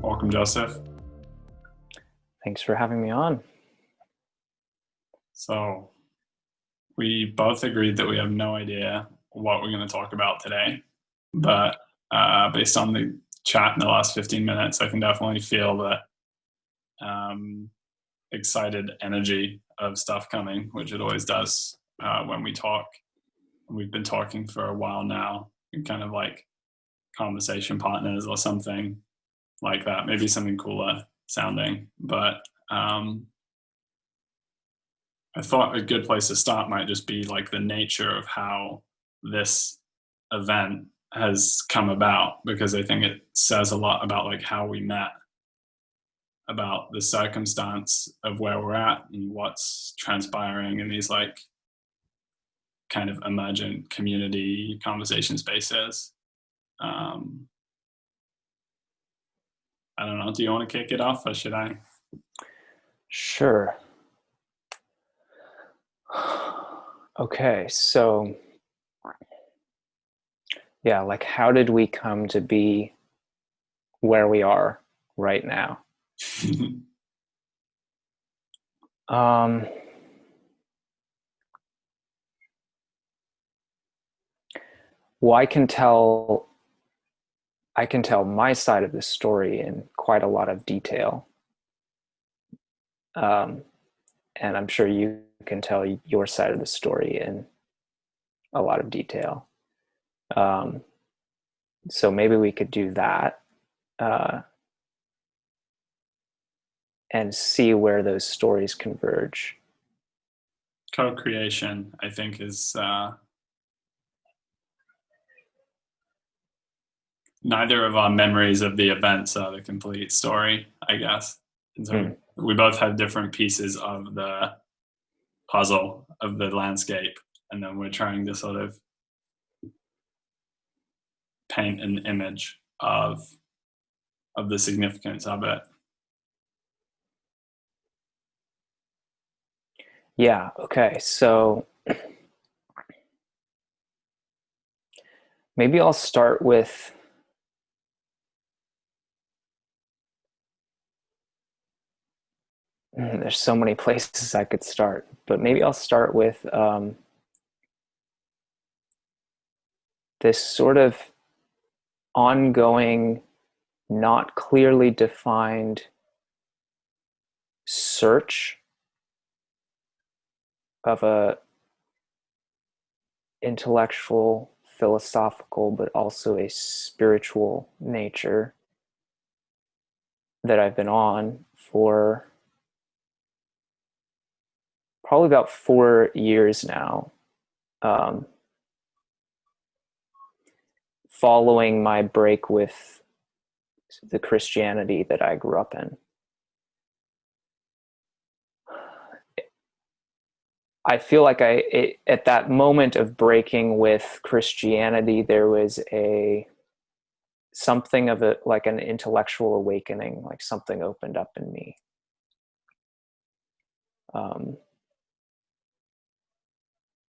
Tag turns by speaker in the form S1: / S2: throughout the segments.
S1: Welcome, Joseph.
S2: Thanks for having me on.
S1: So, we both agreed that we have no idea what we're going to talk about today, but based on the chat in the last 15 minutes, I can definitely feel the excited energy of stuff coming, which it always does when we talk. We've been talking for a while now, kind of like conversation partners or something like that, maybe something cooler sounding, but I thought a good place to start might just be like the nature of how this event has come about, because I think it says a lot about like how we met, about the circumstance of where we're at and what's transpiring in these like kind of emergent community conversation spaces. I don't know. Do you want to kick it off or should I?
S2: Sure. Okay, so yeah, like how did we come to be where we are right now? Well, I can tell my side of the story in quite a lot of detail. And I'm sure you can tell your side of the story in a lot of detail. So maybe we could do that and see where those stories converge.
S1: Co-creation, I think, is neither of our memories of the events are the complete story, I guess. And so we both have different pieces of the puzzle of the landscape, and then we're trying to sort of paint an image of the significance of it.
S2: Yeah, okay. So maybe I'll start with there's so many places I could start, but maybe I'll start with this sort of ongoing, not clearly defined search of a intellectual, philosophical, but also a spiritual nature that I've been on for probably about 4 years now, following my break with the Christianity that I grew up in. I feel like at that moment of breaking with Christianity, there was something of it, like an intellectual awakening, like something opened up in me.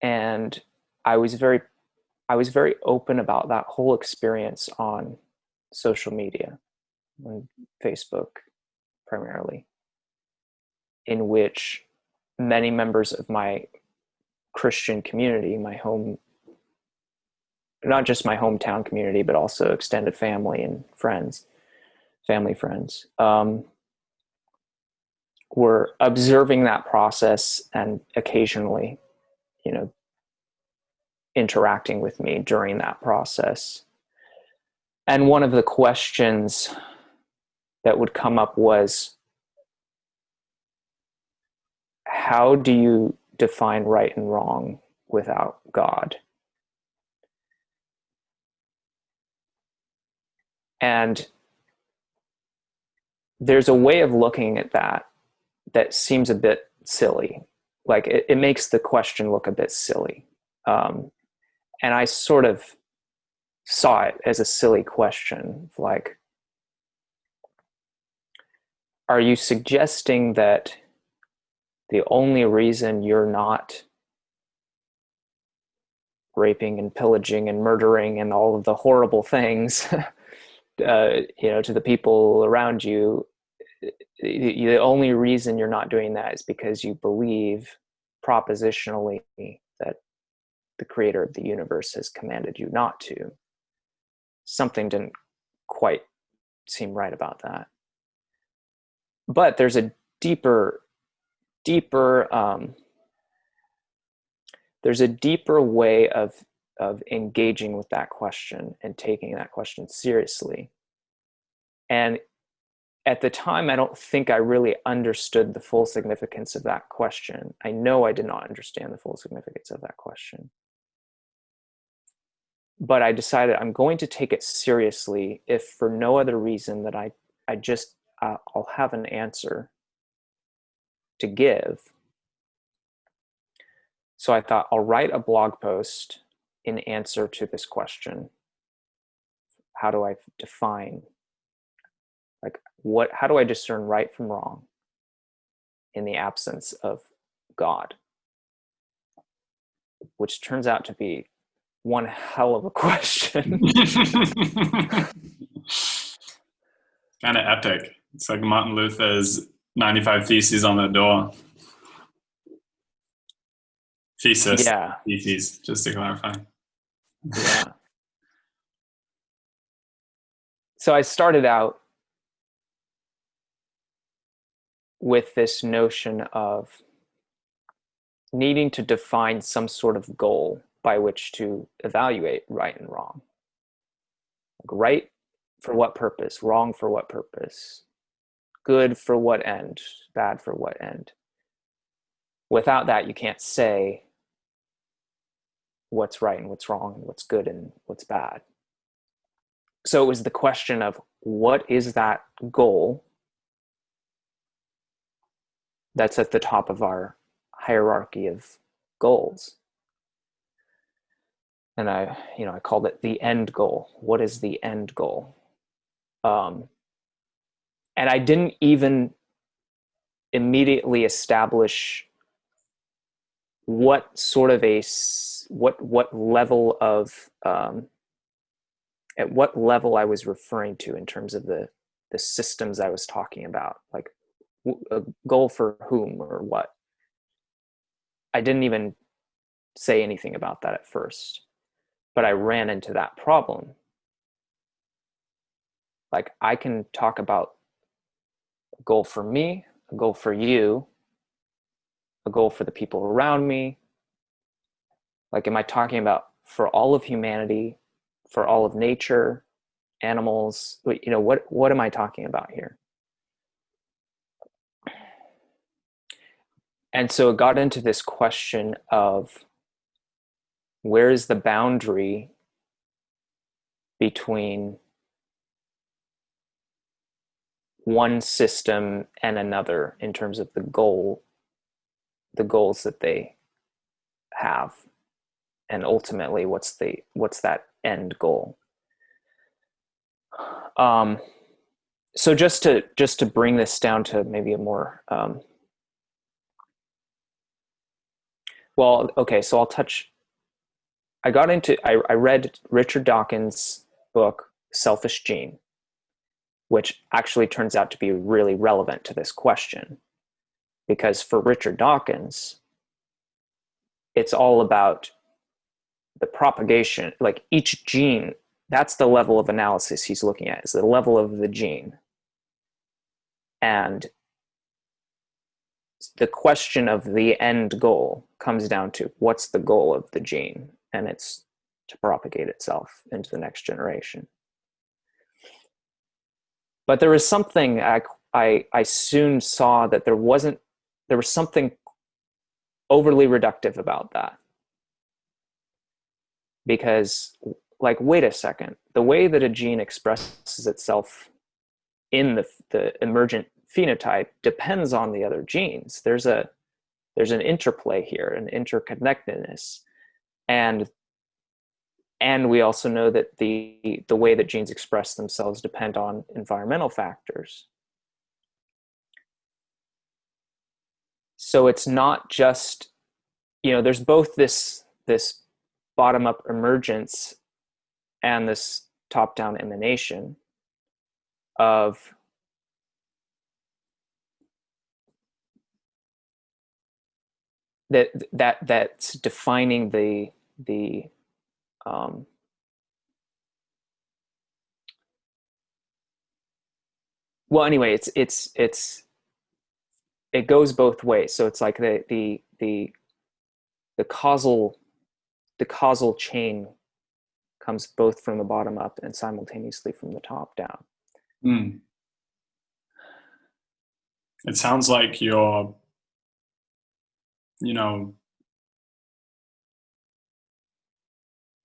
S2: And I was very open about that whole experience on social media, on Facebook primarily, in which many members of my Christian community, not just my hometown community, but also extended family and family friends, were observing that process and occasionally, interacting with me during that process. And one of the questions that would come up was, how do you define right and wrong without God? And there's a way of looking at that seems a bit silly. Like it makes the question look a bit silly. And I sort of saw it as a silly question. Like, are you suggesting that the only reason you're not raping and pillaging and murdering and all of the horrible things to the people around you, the only reason you're not doing that is because you believe propositionally that the creator of the universe has commanded you not to. Something didn't quite seem right about that. But there's a deeper there's a deeper way of engaging with that question and taking that question seriously. And at the time, I don't think I really understood the full significance of that question. I know I did not understand the full significance of that question. But I decided I'm going to take it seriously, if for no other reason that I'll have an answer to give. So I thought I'll write a blog post in answer to this question. How do I define, how do I discern right from wrong in the absence of God? Which turns out to be one hell of a question.
S1: Kind of epic. It's like Martin Luther's 95 Theses on the Door. Thesis.
S2: Yeah.
S1: Theses, just to clarify.
S2: Yeah. So I started out with this notion of needing to define some sort of goal by which to evaluate right and wrong. Like, right for what purpose? Wrong for what purpose? Good for what end? Bad for what end? Without that, you can't say what's right and what's wrong, and what's good and what's bad. So it was the question of, what is that goal that's at the top of our hierarchy of goals? And I called it the end goal. What is the end goal? And I didn't even immediately establish what sort of what level of at what level I was referring to in terms of the systems I was talking about, like a goal for whom or what. I didn't even say anything about that at first, but I ran into that problem. Like, I can talk about a goal for me, a goal for you, a goal for the people around me. Like, am I talking about for all of humanity, for all of nature, animals? What am I talking about here? And so it got into this question of, where is the boundary between one system and another in terms of the goals that they have, and ultimately what's that end goal? So just to bring this down to maybe a more so I read Richard Dawkins' book Selfish Gene, which actually turns out to be really relevant to this question, because for Richard Dawkins, it's all about the propagation, like each gene. That's the level of analysis he's looking at, is the level of the gene. And the question of the end goal comes down to, what's the goal of the gene? And it's to propagate itself into the next generation. But there was something I soon saw, that there was something overly reductive about that. Because, like, wait a second, the way that a gene expresses itself in the emergent phenotype depends on the other genes. There's an interplay here, an interconnectedness. And we also know that the way that genes express themselves depend on environmental factors. So it's not just, there's both this bottom-up emergence and this top-down emanation. of that's defining the well, anyway, it goes both ways. So it's like the causal chain comes both from the bottom up and simultaneously from the top down.
S1: Mm. It sounds like your,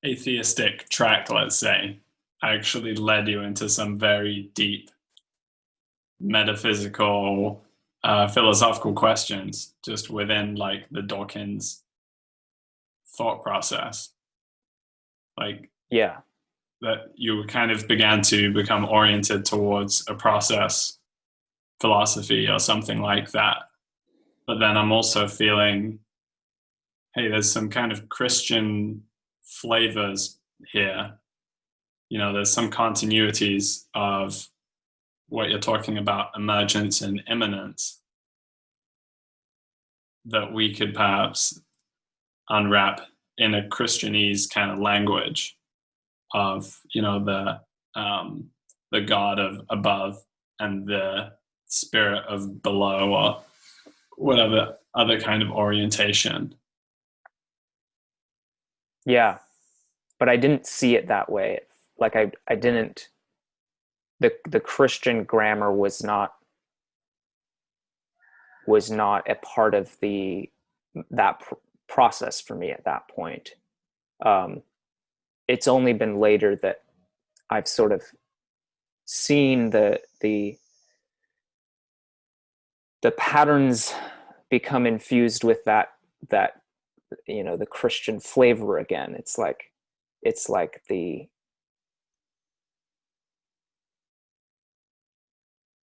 S1: atheistic track, let's say, actually led you into some very deep metaphysical, philosophical questions just within like the Dawkins thought process. Like,
S2: Yeah.
S1: that you kind of began to become oriented towards a process philosophy or something like that. But then I'm also feeling, hey, there's some kind of Christian flavors here. There's some continuities of what you're talking about, emergence and immanence, that we could perhaps unwrap in a Christianese kind of language of, the God of above and the spirit of below, or whatever other kind of orientation.
S2: Yeah. But I didn't see it that way. Like I didn't, the Christian grammar was not a part of that process for me at that point. It's only been later that I've sort of seen the patterns become infused with that the Christian flavor again. It's like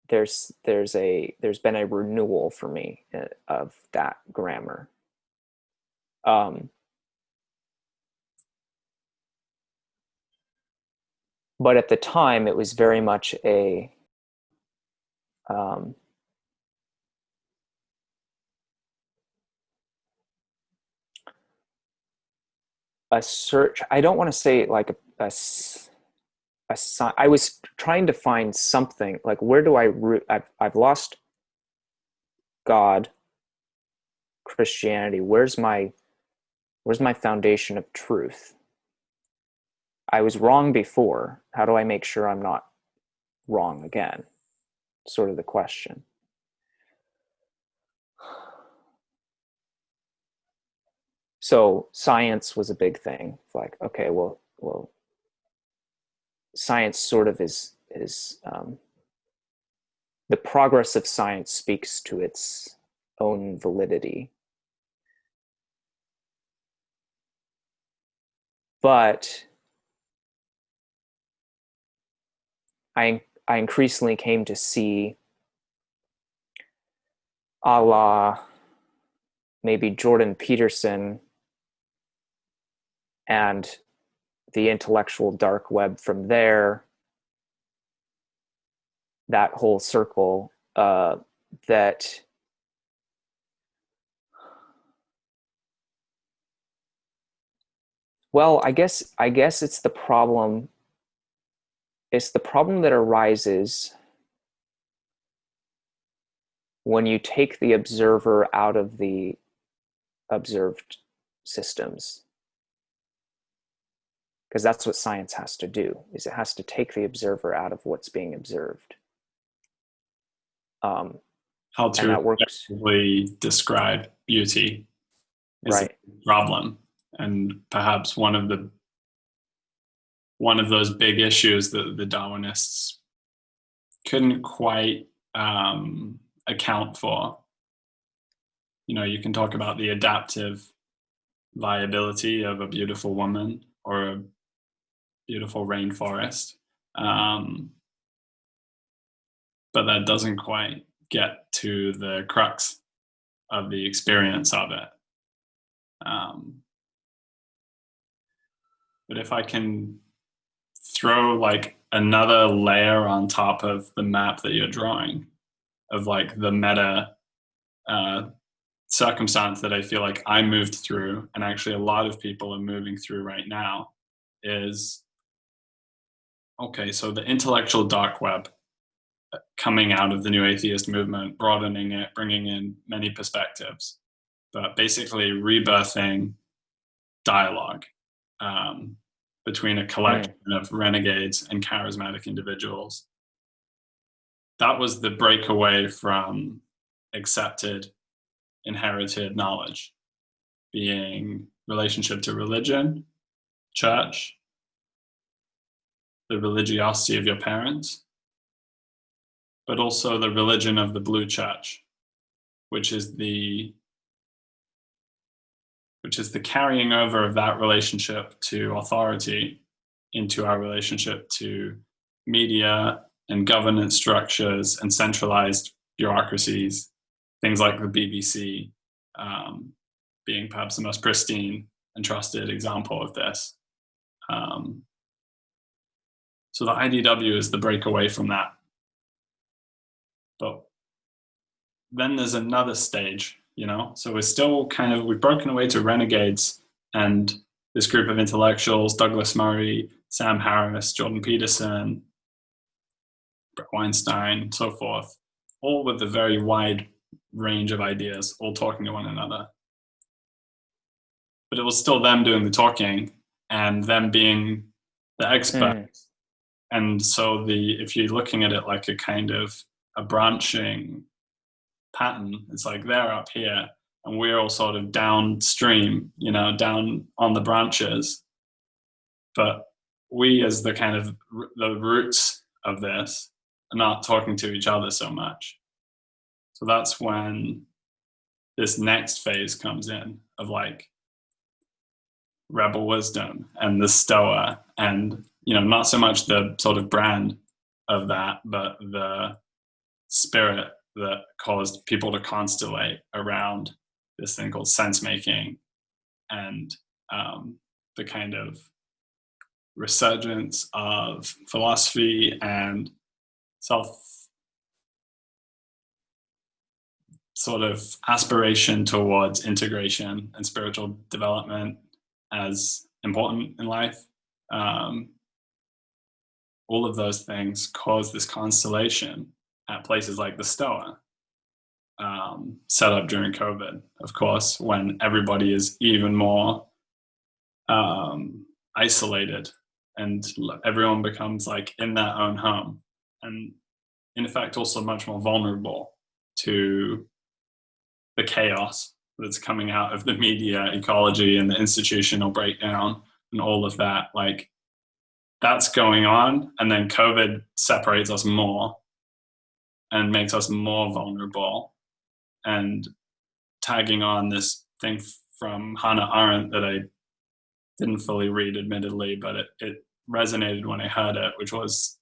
S2: there's been a renewal for me of that grammar. But at the time, it was very much a search. I don't want to say like a I was trying to find something like, where do I root? I've lost God, Christianity. Where's my foundation of truth? I was wrong before. How do I make sure I'm not wrong again? Sort of the question. So science was a big thing. It's like, okay, well, science sort of is the progress of science speaks to its own validity. But I increasingly came to see, a la maybe Jordan Peterson and the intellectual dark web from there, that whole circle, that well, I guess it's the problem. It's the problem that arises when you take the observer out of the observed systems. Because that's what science has to do, is it has to take the observer out of what's being observed.
S1: How to effectively describe beauty is
S2: right.
S1: a problem. And perhaps one of those big issues that the Darwinists couldn't quite account for. You can talk about the adaptive viability of a beautiful woman or a beautiful rainforest, but that doesn't quite get to the crux of the experience of it. But if I can throw like another layer on top of the map that you're drawing of like the meta circumstance that I feel like I moved through, and actually a lot of people are moving through right now, is okay, so the intellectual dark web coming out of the new atheist movement, broadening it, bringing in many perspectives, but basically rebirthing dialogue between a collection of renegades and charismatic individuals. That was the breakaway from accepted, inherited knowledge, being relationship to religion, church, the religiosity of your parents, but also the religion of the blue church, which is the carrying over of that relationship to authority into our relationship to media and governance structures and centralized bureaucracies, things like the BBC being perhaps the most pristine and trusted example of this. So the IDW is the breakaway from that. But then there's another stage, so we're still we've broken away to renegades and this group of intellectuals, Douglas Murray, Sam Harris, Jordan Peterson, Brett Weinstein, so forth, all with a very wide range of ideas, all talking to one another. But it was still them doing the talking and them being the experts. And so if you're looking at it like a kind of a branching pattern, it's like they're up here and we're all sort of downstream, down on the branches. But we as the kind of the roots of this are not talking to each other so much. So that's when this next phase comes in of like rebel wisdom and the Stoa, and not so much the sort of brand of that, but the spirit that caused people to constellate around this thing called sensemaking, and the kind of resurgence of philosophy and sort of aspiration towards integration and spiritual development as important in life. All of those things cause this constellation at places like the Stoa, set up during COVID, of course, when everybody is even more isolated and everyone becomes like in their own home, and in effect also much more vulnerable to the chaos that's coming out of the media ecology and the institutional breakdown and all of that. Like, that's going on, and then COVID separates us more and makes us more vulnerable, and tagging on this thing from Hannah Arendt that I didn't fully read, admittedly, but it resonated when I heard it, which was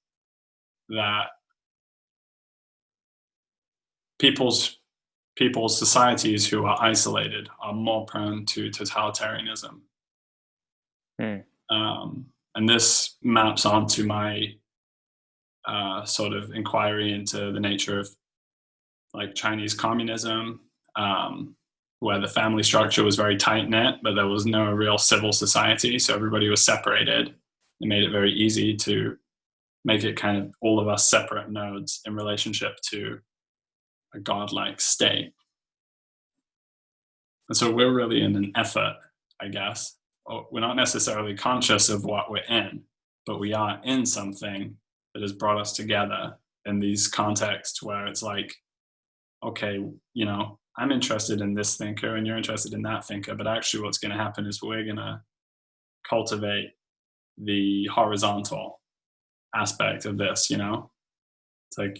S1: that people's societies who are isolated are more prone to totalitarianism. And this maps onto my sort of inquiry into the nature of like Chinese communism, where the family structure was very tight-knit, but there was no real civil society, so everybody was separated. It made it very easy to make it kind of all of us separate nodes in relationship to a godlike state. And so we're really in an effort, I guess. We're not necessarily conscious of what we're in, but we are in something that has brought us together in these contexts where it's like, okay, I'm interested in this thinker and you're interested in that thinker, but actually what's going to happen is we're going to cultivate the horizontal aspect of this, It's like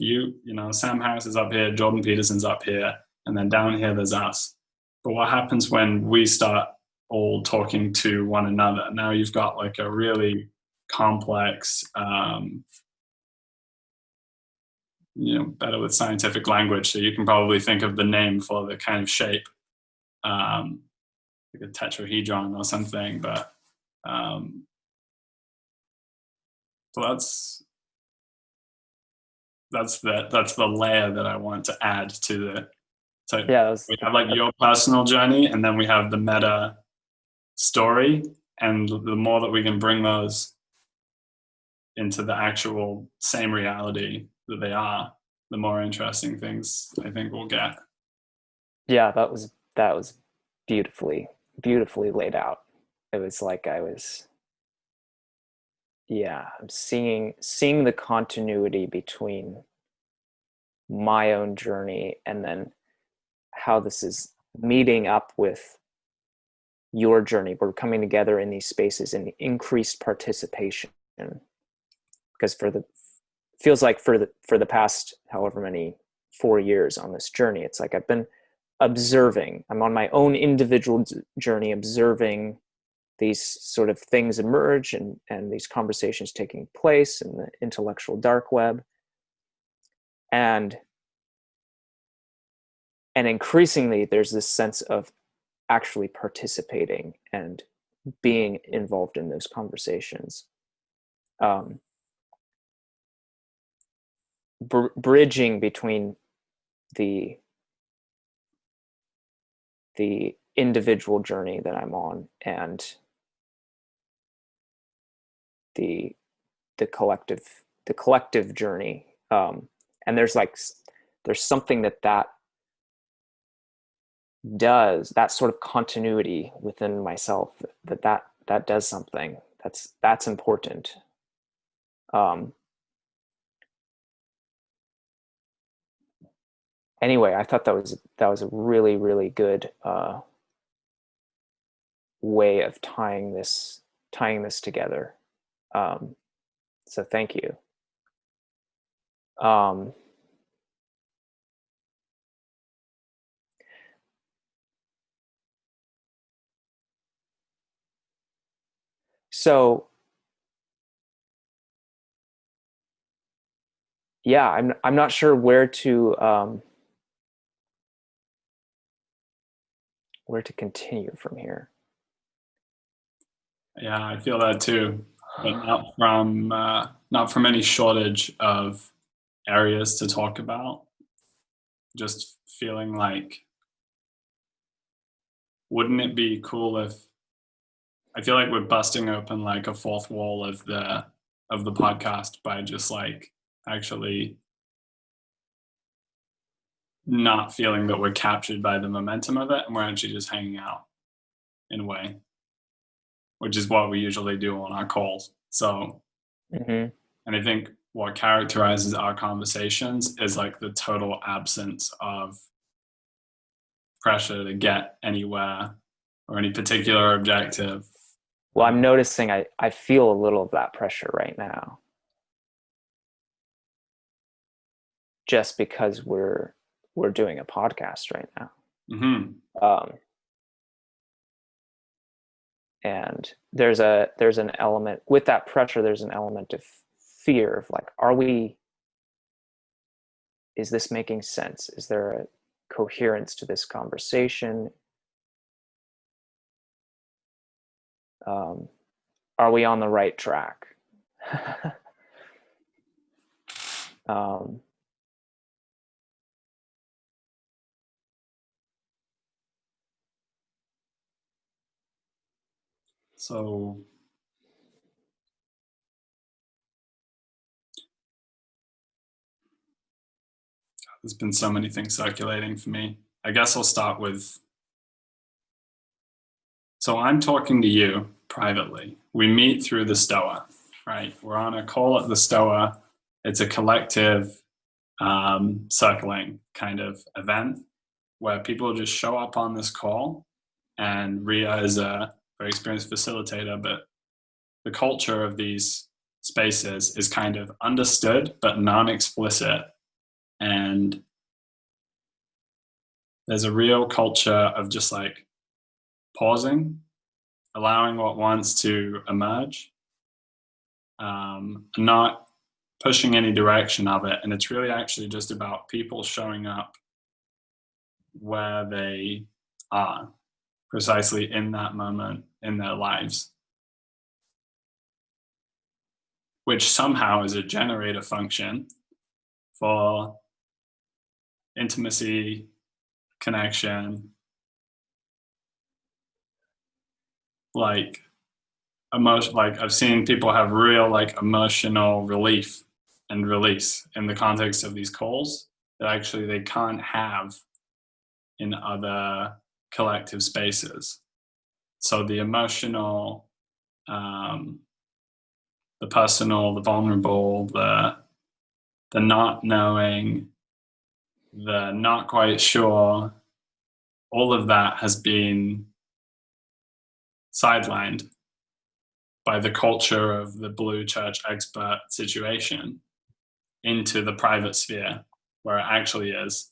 S1: Sam Harris is up here, Jordan Peterson's up here, and then down here there's us. But what happens when we start all talking to one another? Now you've got like a really complex, better with scientific language, so you can probably think of the name for the kind of shape, like a tetrahedron or something. But so that's the layer that I want to add to the. So
S2: Yeah,
S1: we have like your personal journey, and then we have the meta story, and the more that we can bring those into the actual same reality that they are, the more interesting things I think we'll get.
S2: yeah, that was beautifully laid out. It was like I was, yeah, I'm seeing the continuity between my own journey and then how this is meeting up with your journey. We're coming together in these spaces in increased participation, because feels like for the past however many 4 years on this journey, it's like I've been observing. I'm on my own individual journey, observing these sort of things emerge and these conversations taking place in the intellectual dark web, and increasingly there's this sense of actually participating and being involved in those conversations, bridging between the individual journey that I'm on and the collective journey. And there's something that does, that sort of continuity within myself, that does something that's important. Anyway, I thought that was a really, really good way of tying this together. So thank you. So yeah, I'm not sure where to continue from here.
S1: Yeah, I feel that too, but not from any shortage of areas to talk about. Just feeling like, wouldn't it be cool if, I feel like we're busting open like a fourth wall of the podcast by just like actually not feeling that we're captured by the momentum of it, and we're actually just hanging out in a way, which is what we usually do on our calls. So,
S2: Mm-hmm.
S1: and I think what characterizes our conversations is like the total absence of pressure to get anywhere or any particular objective.
S2: Well, I'm noticing I feel a little of that pressure right now, just because we're doing a podcast right now.
S1: Mm-hmm.
S2: And there's an element with that pressure. There's an element of fear of like, is this making sense? Is there a coherence to this conversation? Are we on the right track?
S1: So there's been so many things circulating for me. I guess I'll start with, so I'm talking to you privately. We meet through the Stoa, right? We're on a call at the Stoa. It's a collective circling kind of event where people just show up on this call, and Ria is a very experienced facilitator, but the culture of these spaces is kind of understood but non-explicit, and there's a real culture of just like pausing, allowing what wants to emerge, not pushing any direction of it. And it's really actually just about people showing up where they are, precisely in that moment in their lives, which somehow is a generator function for intimacy, connection, like emotion. Like I've seen people have real like emotional relief and release in the context of these calls that actually they can't have in other collective spaces. So the emotional, the personal, the vulnerable, the not knowing, the not quite sure, all of that has been sidelined by the culture of the blue church expert situation into the private sphere where it actually is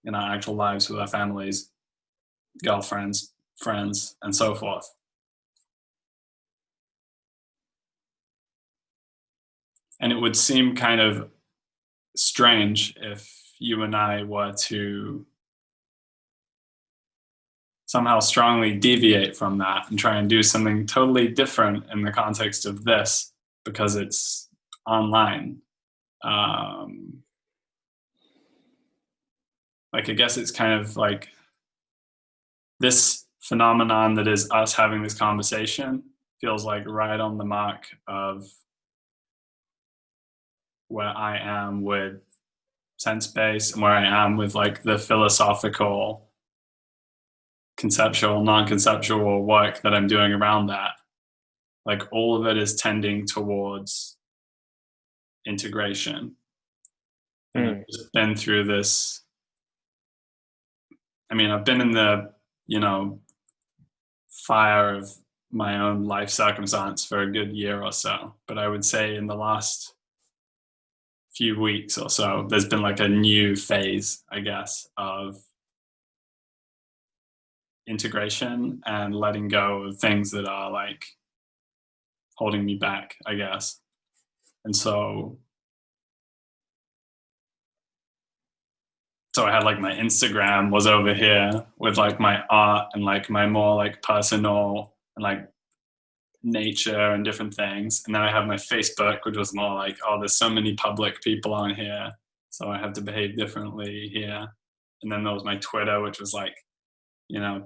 S1: in our actual lives with our families, girlfriends, friends, and so forth. And it would seem kind of strange if you and I were to somehow strongly deviate from that and try and do something totally different in the context of this because it's online. Like, I guess it's kind of like this phenomenon that is us having this conversation feels like right on the mark of where I am with sense base and where I am with like the philosophical, conceptual, non-conceptual work that I'm doing around that. Like all of it is tending towards integration. And I've just been through this. I mean, I've been in the, fire of my own life circumstance for a good year or so. But I would say in the last few weeks or so, there's been like a new phase, I guess, of integration and letting go of things that are like holding me back, I guess. And so I had like my Instagram was over here with like my art and like my more like personal and like nature and different things. And then I have my Facebook, which was more like, oh, there's so many public people on here, so I have to behave differently here. And then there was my Twitter, which was like,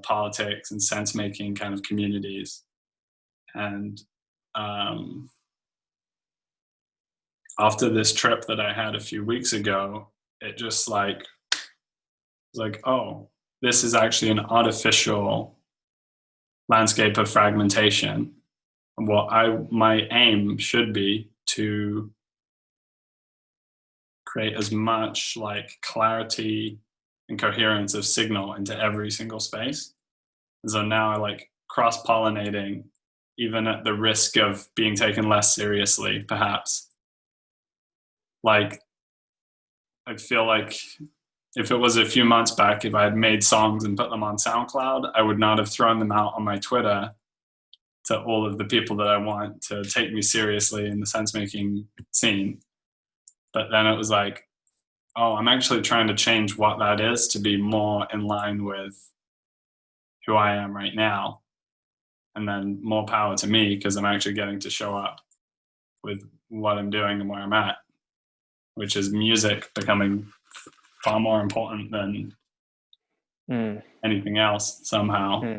S1: politics and sense making kind of communities. And after this trip that I had a few weeks ago, it just like was like, oh, this is actually an artificial landscape of fragmentation. And my aim should be to create as much like clarity and coherence of signal into every single space. And so now I like cross-pollinating, even at the risk of being taken less seriously, perhaps. Like, I feel like if it was a few months back, if I had made songs and put them on SoundCloud, I would not have thrown them out on my Twitter to all of the people that I want to take me seriously in the sense-making scene. But then it was like, oh, I'm actually trying to change what that is to be more in line with who I am right now. And then more power to me because I'm actually getting to show up with what I'm doing and where I'm at, which is music becoming far more important than anything else somehow.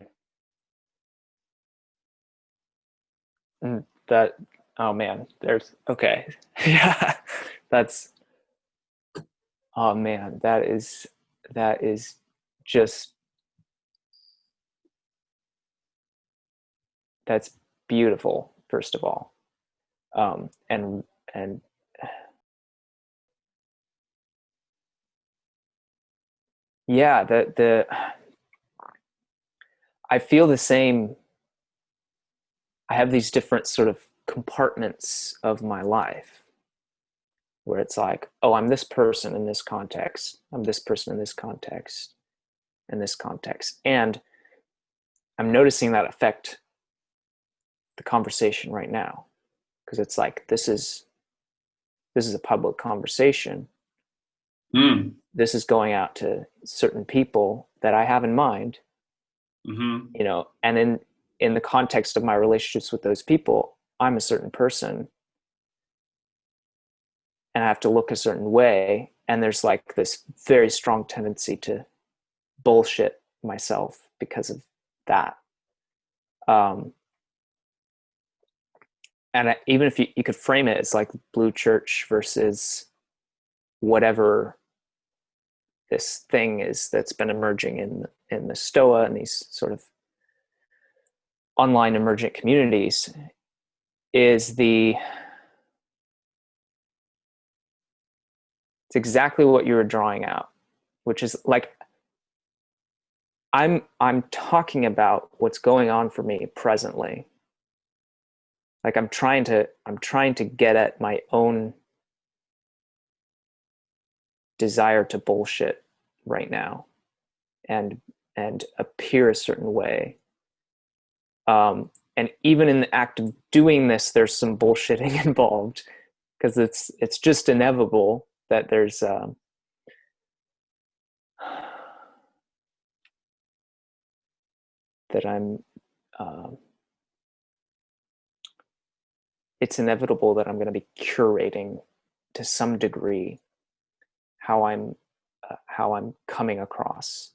S2: That, oh man, okay. Yeah, oh man, that is just, that's beautiful, first of all. And yeah, I feel the same. I have these different sort of compartments of my life where it's like, oh, I'm this person in this context. I'm this person in this context, in this context. And I'm noticing that affect the conversation right now. Because it's like, this is a public conversation. This is going out to certain people that I have in mind, and in the context of my relationships with those people, I'm a certain person. and I have to look a certain way. And there's like this very strong tendency to bullshit myself because of that. And even if you could frame it as like blue church versus whatever this thing is that's been emerging in the Stoa and these sort of online emergent communities, is it's exactly what you were drawing out, which is like I'm talking about what's going on for me presently. Like I'm trying to get at my own desire to bullshit right now and appear a certain way. And even in the act of doing this, there's some bullshitting involved, because it's just inevitable that there's that I'm it's inevitable that I'm going to be curating to some degree how I'm coming across.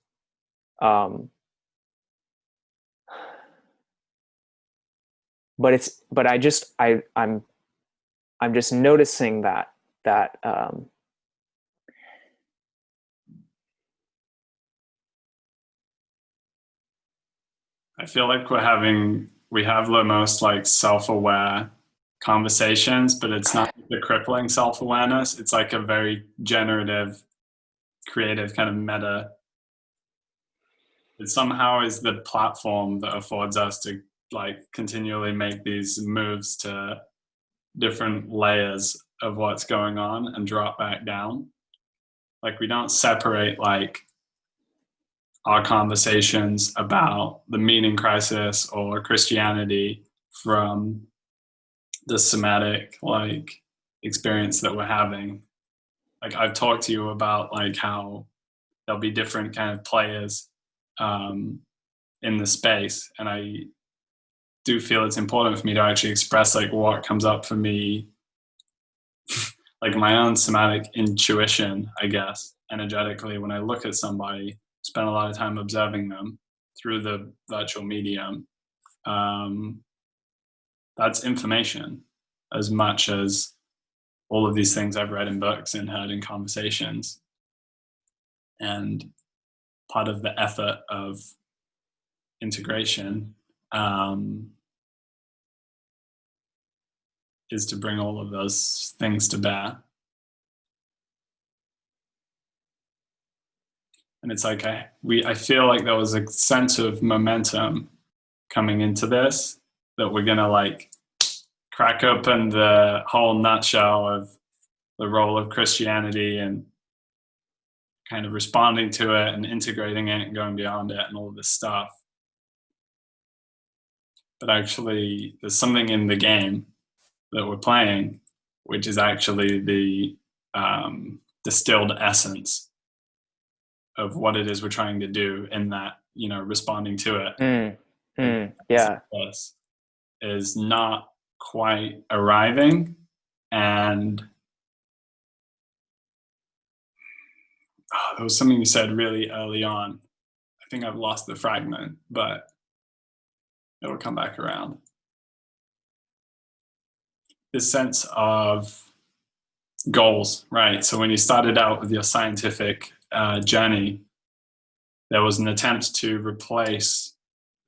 S2: But I'm just noticing that
S1: I feel like we have the most like self-aware conversations, but it's not the crippling self-awareness. It's like a very generative, creative kind of meta. It somehow is the platform that affords us to like continually make these moves to different layers of what's going on and drop back down. Like we don't separate like our conversations about the meaning crisis or Christianity from the somatic like experience that we're having. Like I've talked to you about like how there'll be different kind of players in the space, and I do feel it's important for me to actually express like what comes up for me, like my own somatic intuition, I guess, energetically when I look at somebody, spend a lot of time observing them through the virtual medium. That's information as much as all of these things I've read in books and heard in conversations. And part of the effort of integration is to bring all of those things to bear. And it's like I feel like there was a sense of momentum coming into this, that we're gonna like crack open the whole nutshell of the role of Christianity and kind of responding to it and integrating it and going beyond it and all of this stuff. But actually, there's something in the game that we're playing, which is actually the distilled essence of what it is we're trying to do in that, you know, responding to it.
S2: Yeah.
S1: Is not quite arriving. And there was something you said really early on. I think I've lost the fragment, but it'll come back around. This sense of goals, right? So when you started out with your scientific journey, there was an attempt to replace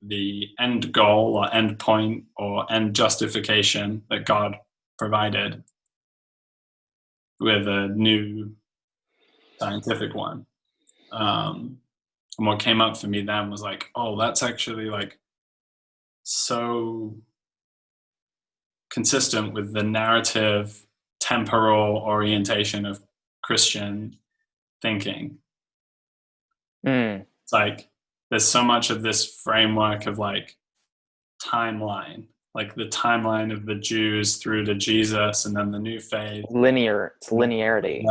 S1: the end goal or end point or end justification that God provided with a new scientific one. And what came up for me then was like, oh, that's actually like so consistent with the narrative temporal orientation of Christian thinking. It's like there's so much of this framework of like timeline, like the timeline of the Jews through to Jesus, and then the new faith.
S2: It's linearity.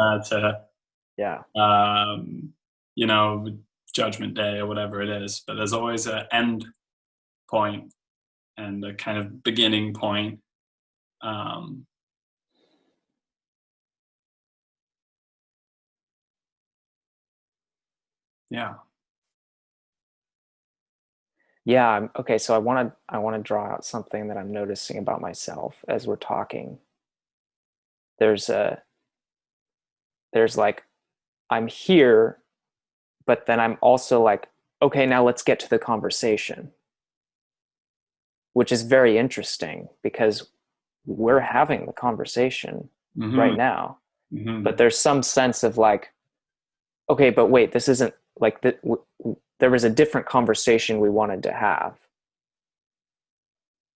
S1: Yeah. You know, Judgment Day or whatever it is, but there's always an end point and a kind of beginning point. Yeah.
S2: Yeah. Okay. So I want to draw out something that I'm noticing about myself as we're talking. There's a, there's like, I'm here, but then I'm also like, okay, now let's get to the conversation, which is very interesting because we're having the conversation
S1: Mm-hmm.
S2: right now.
S1: Mm-hmm.
S2: But there's some sense of like, okay, but wait, this isn't like that. There was a different conversation we wanted to have,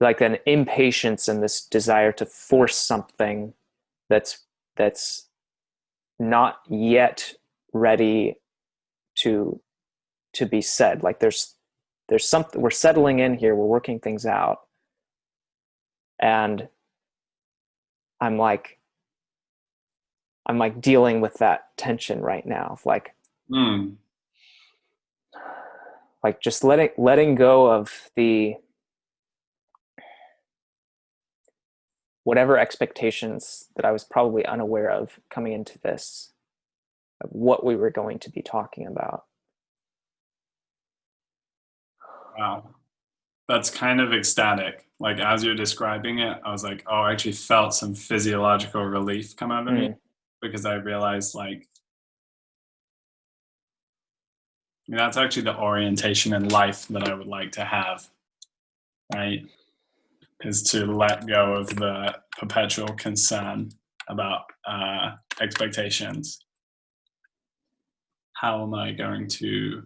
S2: like an impatience and this desire to force something that's not yet ready to be said. Like there's something, we're settling in here, we're working things out, and i'm like I'm like dealing with that tension right now of
S1: Mm.
S2: like just letting go of the whatever expectations that I was probably unaware of coming into this, of what we were going to be talking about.
S1: Wow. That's kind of ecstatic. Like as you're describing it, I was like, oh, I actually felt some physiological relief come over me
S2: Mm,
S1: because I realized like, I mean, that's actually the orientation in life that I would like to have, right? Is to let go of the perpetual concern about expectations. How am I going to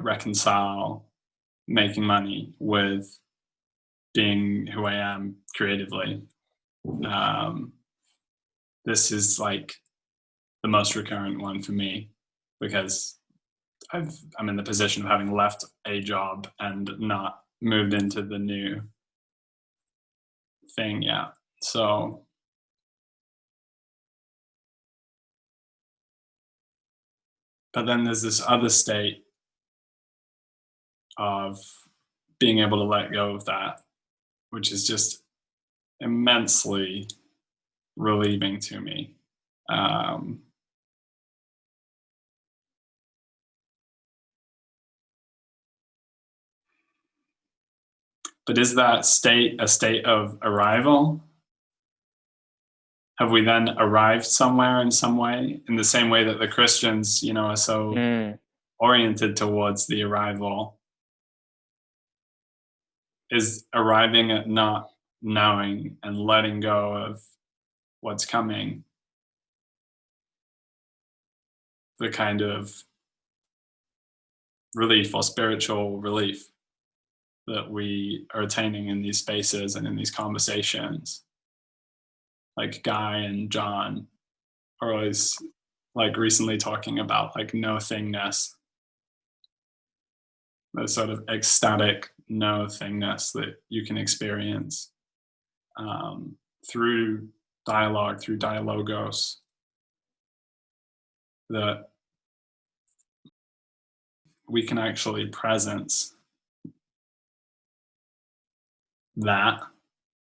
S1: reconcile making money with being who I am creatively? Um, this is like the most recurrent one for me because I'm in the position of having left a job and not moved into the new thing yet. So, but then there's this other state of being able to let go of that, which is just immensely relieving to me. Um, but is that state a state of arrival? Have we then arrived somewhere in some way, in the same way that the Christians, are so
S2: mm,
S1: oriented towards the arrival? Is arriving at not knowing and letting go of what's coming the kind of relief or spiritual relief that we are attaining in these spaces and in these conversations? Like Guy and John are always like recently talking about like no thingness, the sort of ecstatic no thingness that you can experience um, through dialogue, through dialogos, that we can actually presence that.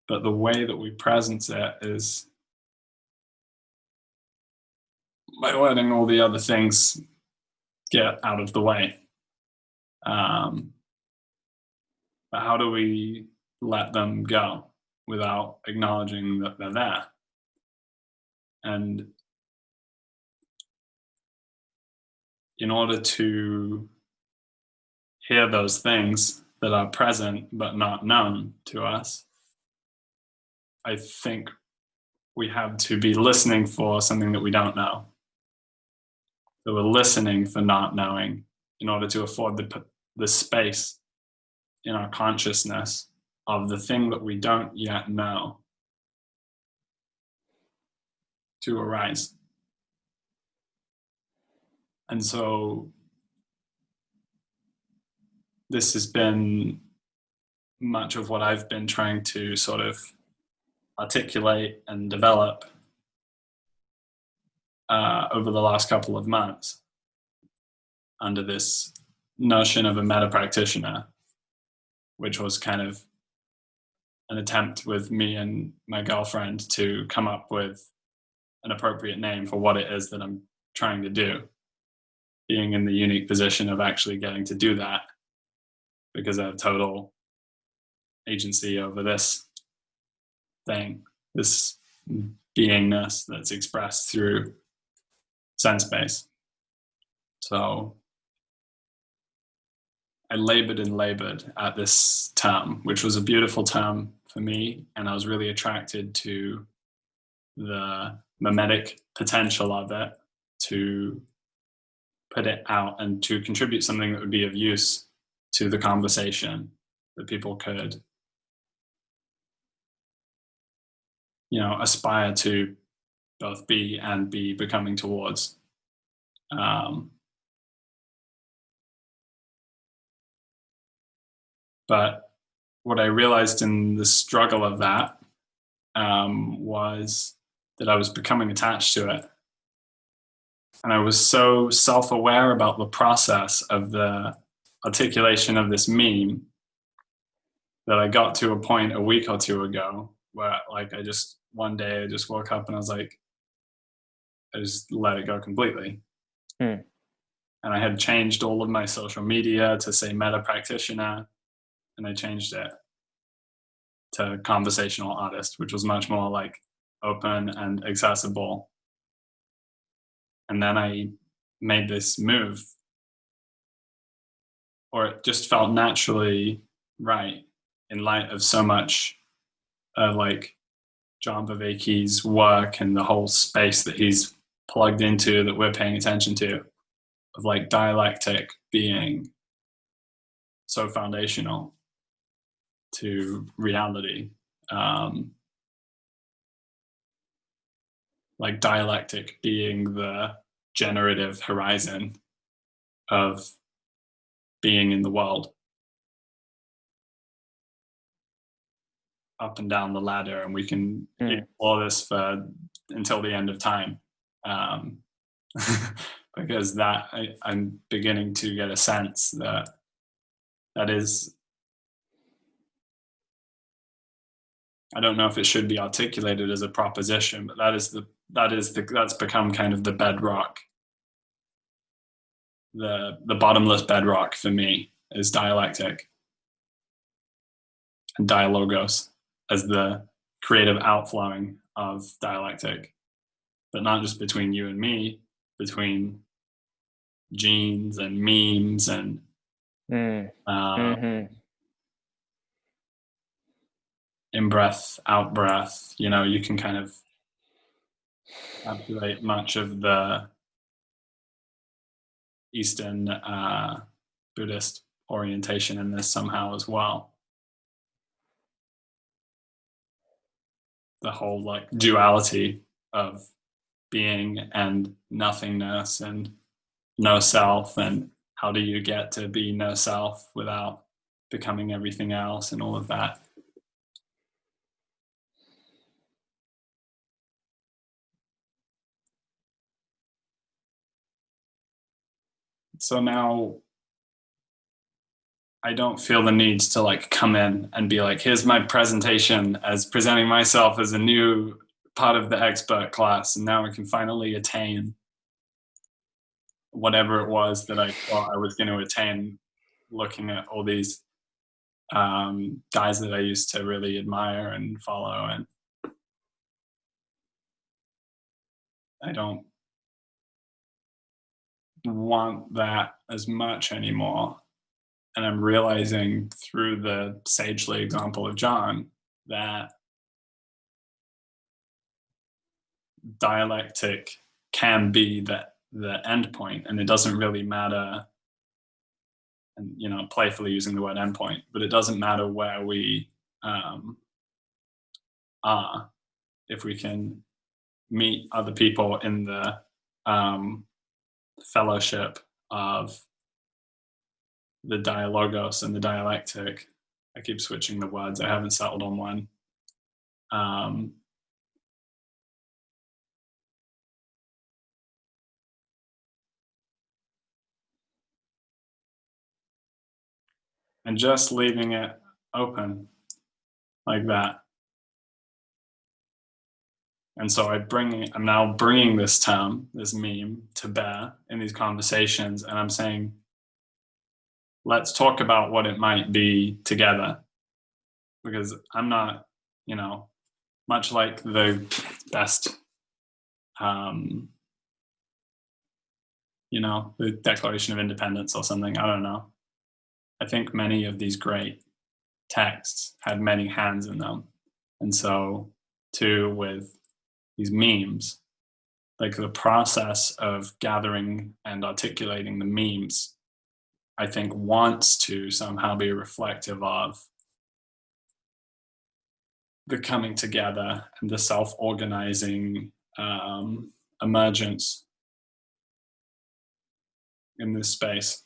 S1: But the way that we presence it is by letting all the other things get out of the way. Um, but how do we let them go without acknowledging that they're there? And in order to hear those things that are present but not known to us, I think we have to be listening for something that we don't know. So we're listening for not knowing in order to afford the space in our consciousness of the thing that we don't yet know to arise. And so this has been much of what I've been trying to sort of articulate and develop over the last couple of months under this notion of a metapractitioner, which was kind of an attempt with me and my girlfriend to come up with an appropriate name for what it is that I'm trying to do. being in the unique position of actually getting to do that, because I have total agency over this thing, this beingness that's expressed through sense base. So I labored and labored at this term, which was a beautiful term for me, and I was really attracted to the mimetic potential of it, to put it out and to contribute something that would be of use to the conversation, that people could, aspire to both be and be becoming towards. But what I realized in the struggle of that was that I was becoming attached to it. And I was so self-aware about the process of the articulation of this meme that I got to a point a week or two ago where, like, one day I just woke up and I was like, I just let it go completely. And I had changed all of my social media to say metapractitioner, and I changed it to conversational artist, which was much more like open and accessible. And then I made this move, or it just felt naturally right in light of so much like John Vervaeke's work and the whole space that he's plugged into, that we're paying attention to, of like dialectic being so foundational to reality. Like dialectic being the generative horizon of being in the world, up and down the ladder, and we can explore this until the end of time, because I'm beginning to get a sense that is, I don't know if it should be articulated as a proposition, but that's become kind of the bedrock, the bottomless bedrock for me is dialectic and dialogos as the creative outflowing of dialectic, but not just between you and me, between genes and memes and in-breath, out-breath. You can kind of encapsulate much of the Eastern Buddhist orientation in this somehow as well. The whole like duality of being and nothingness and no self, and how do you get to be no self without becoming everything else, and all of that. So now I don't feel the need to like come in and be like, here's my presentation as presenting myself as a new part of the expert class, and now I can finally attain whatever it was that I thought I was going to attain, looking at all these guys that I used to really admire and follow. And I don't want that as much anymore. And I'm realizing through the sagely example of John that dialectic can be the end point, and it doesn't really matter, and playfully using the word endpoint, but it doesn't matter where we are, if we can meet other people in the fellowship of the dialogos and the dialectic. I keep switching the words, I haven't settled on one. And just leaving it open like that. And so I'm now bringing this term, this meme, to bear in these conversations, and I'm saying, let's talk about what it might be together, because I'm not, much like the best, the Declaration of Independence or something. I don't know. I think many of these great texts had many hands in them. And so, too, with these memes, like the process of gathering and articulating the memes, I think wants to somehow be reflective of the coming together and the self-organizing emergence in this space,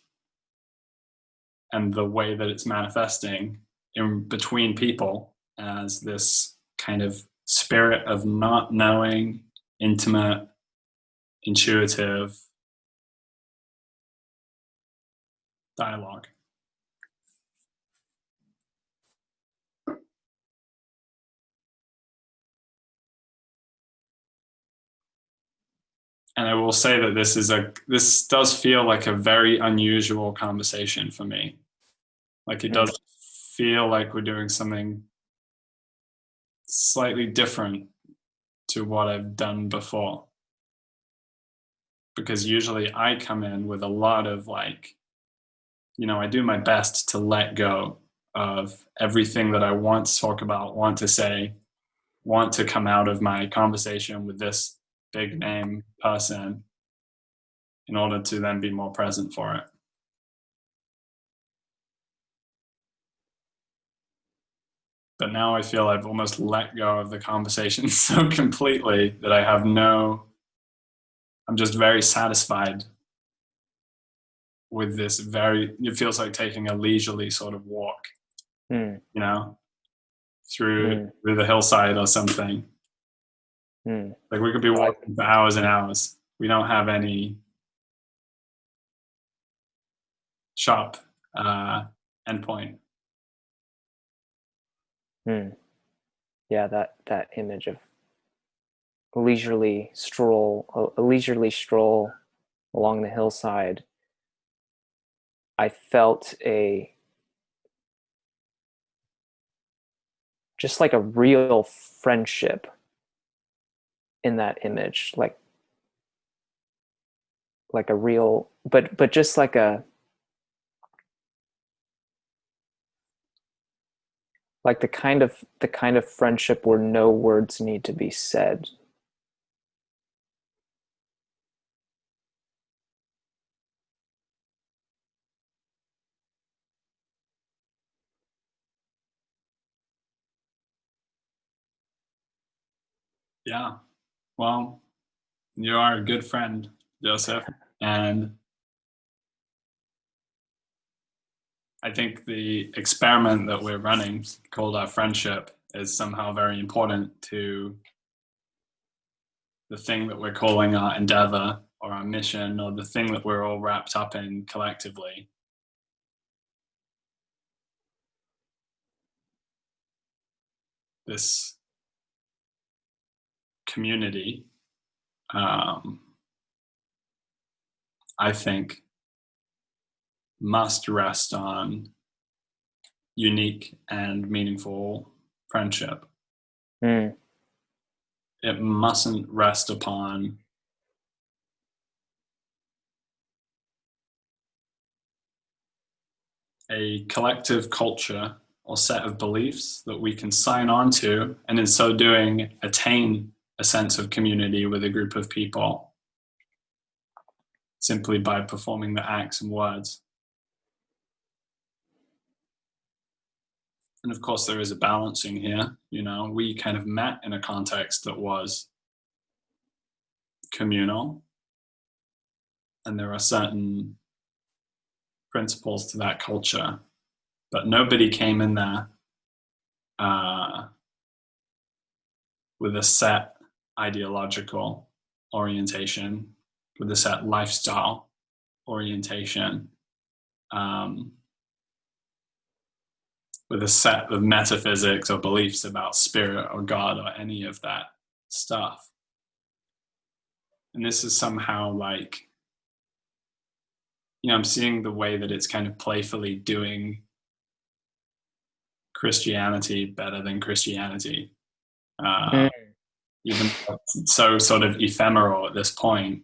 S1: and the way that it's manifesting in between people as this kind of spirit of not knowing, intimate, intuitive dialogue. And I will say that this does feel like a very unusual conversation for me. Like it does feel like we're doing something slightly different to what I've done before. Because usually I come in with a lot of I do my best to let go of everything that I want to talk about, want to say, want to come out of my conversation with this big name person in order to then be more present for it. But now I feel I've almost let go of the conversation so completely that I'm just very satisfied with this it feels like taking a leisurely sort of walk, through the hillside or something. Like we could be walking for hours and hours. We don't have any sharp endpoint.
S2: Yeah, that image of a leisurely stroll along the hillside. I felt just like a real friendship in that image, like a real, but just like the kind of friendship where no words need to be said.
S1: Yeah. Well, you are a good friend, Joseph. And I think the experiment that we're running, called our friendship, is somehow very important to the thing that we're calling our endeavor or our mission, or the thing that we're all wrapped up in collectively. This community, I think, must rest on unique and meaningful friendship. It mustn't rest upon a collective culture or set of beliefs that we can sign on to, and in so doing attain a sense of community with a group of people simply by performing the acts and words. And of course, there is a balancing here. We kind of met in a context that was communal, and there are certain principles to that culture, but nobody came in there with a set ideological orientation, with a set lifestyle orientation, with a set of metaphysics or beliefs about spirit or God or any of that. stuff. And this is somehow like, I'm seeing the way that it's kind of playfully doing Christianity better than Christianity. Even though it's so sort of ephemeral at this point,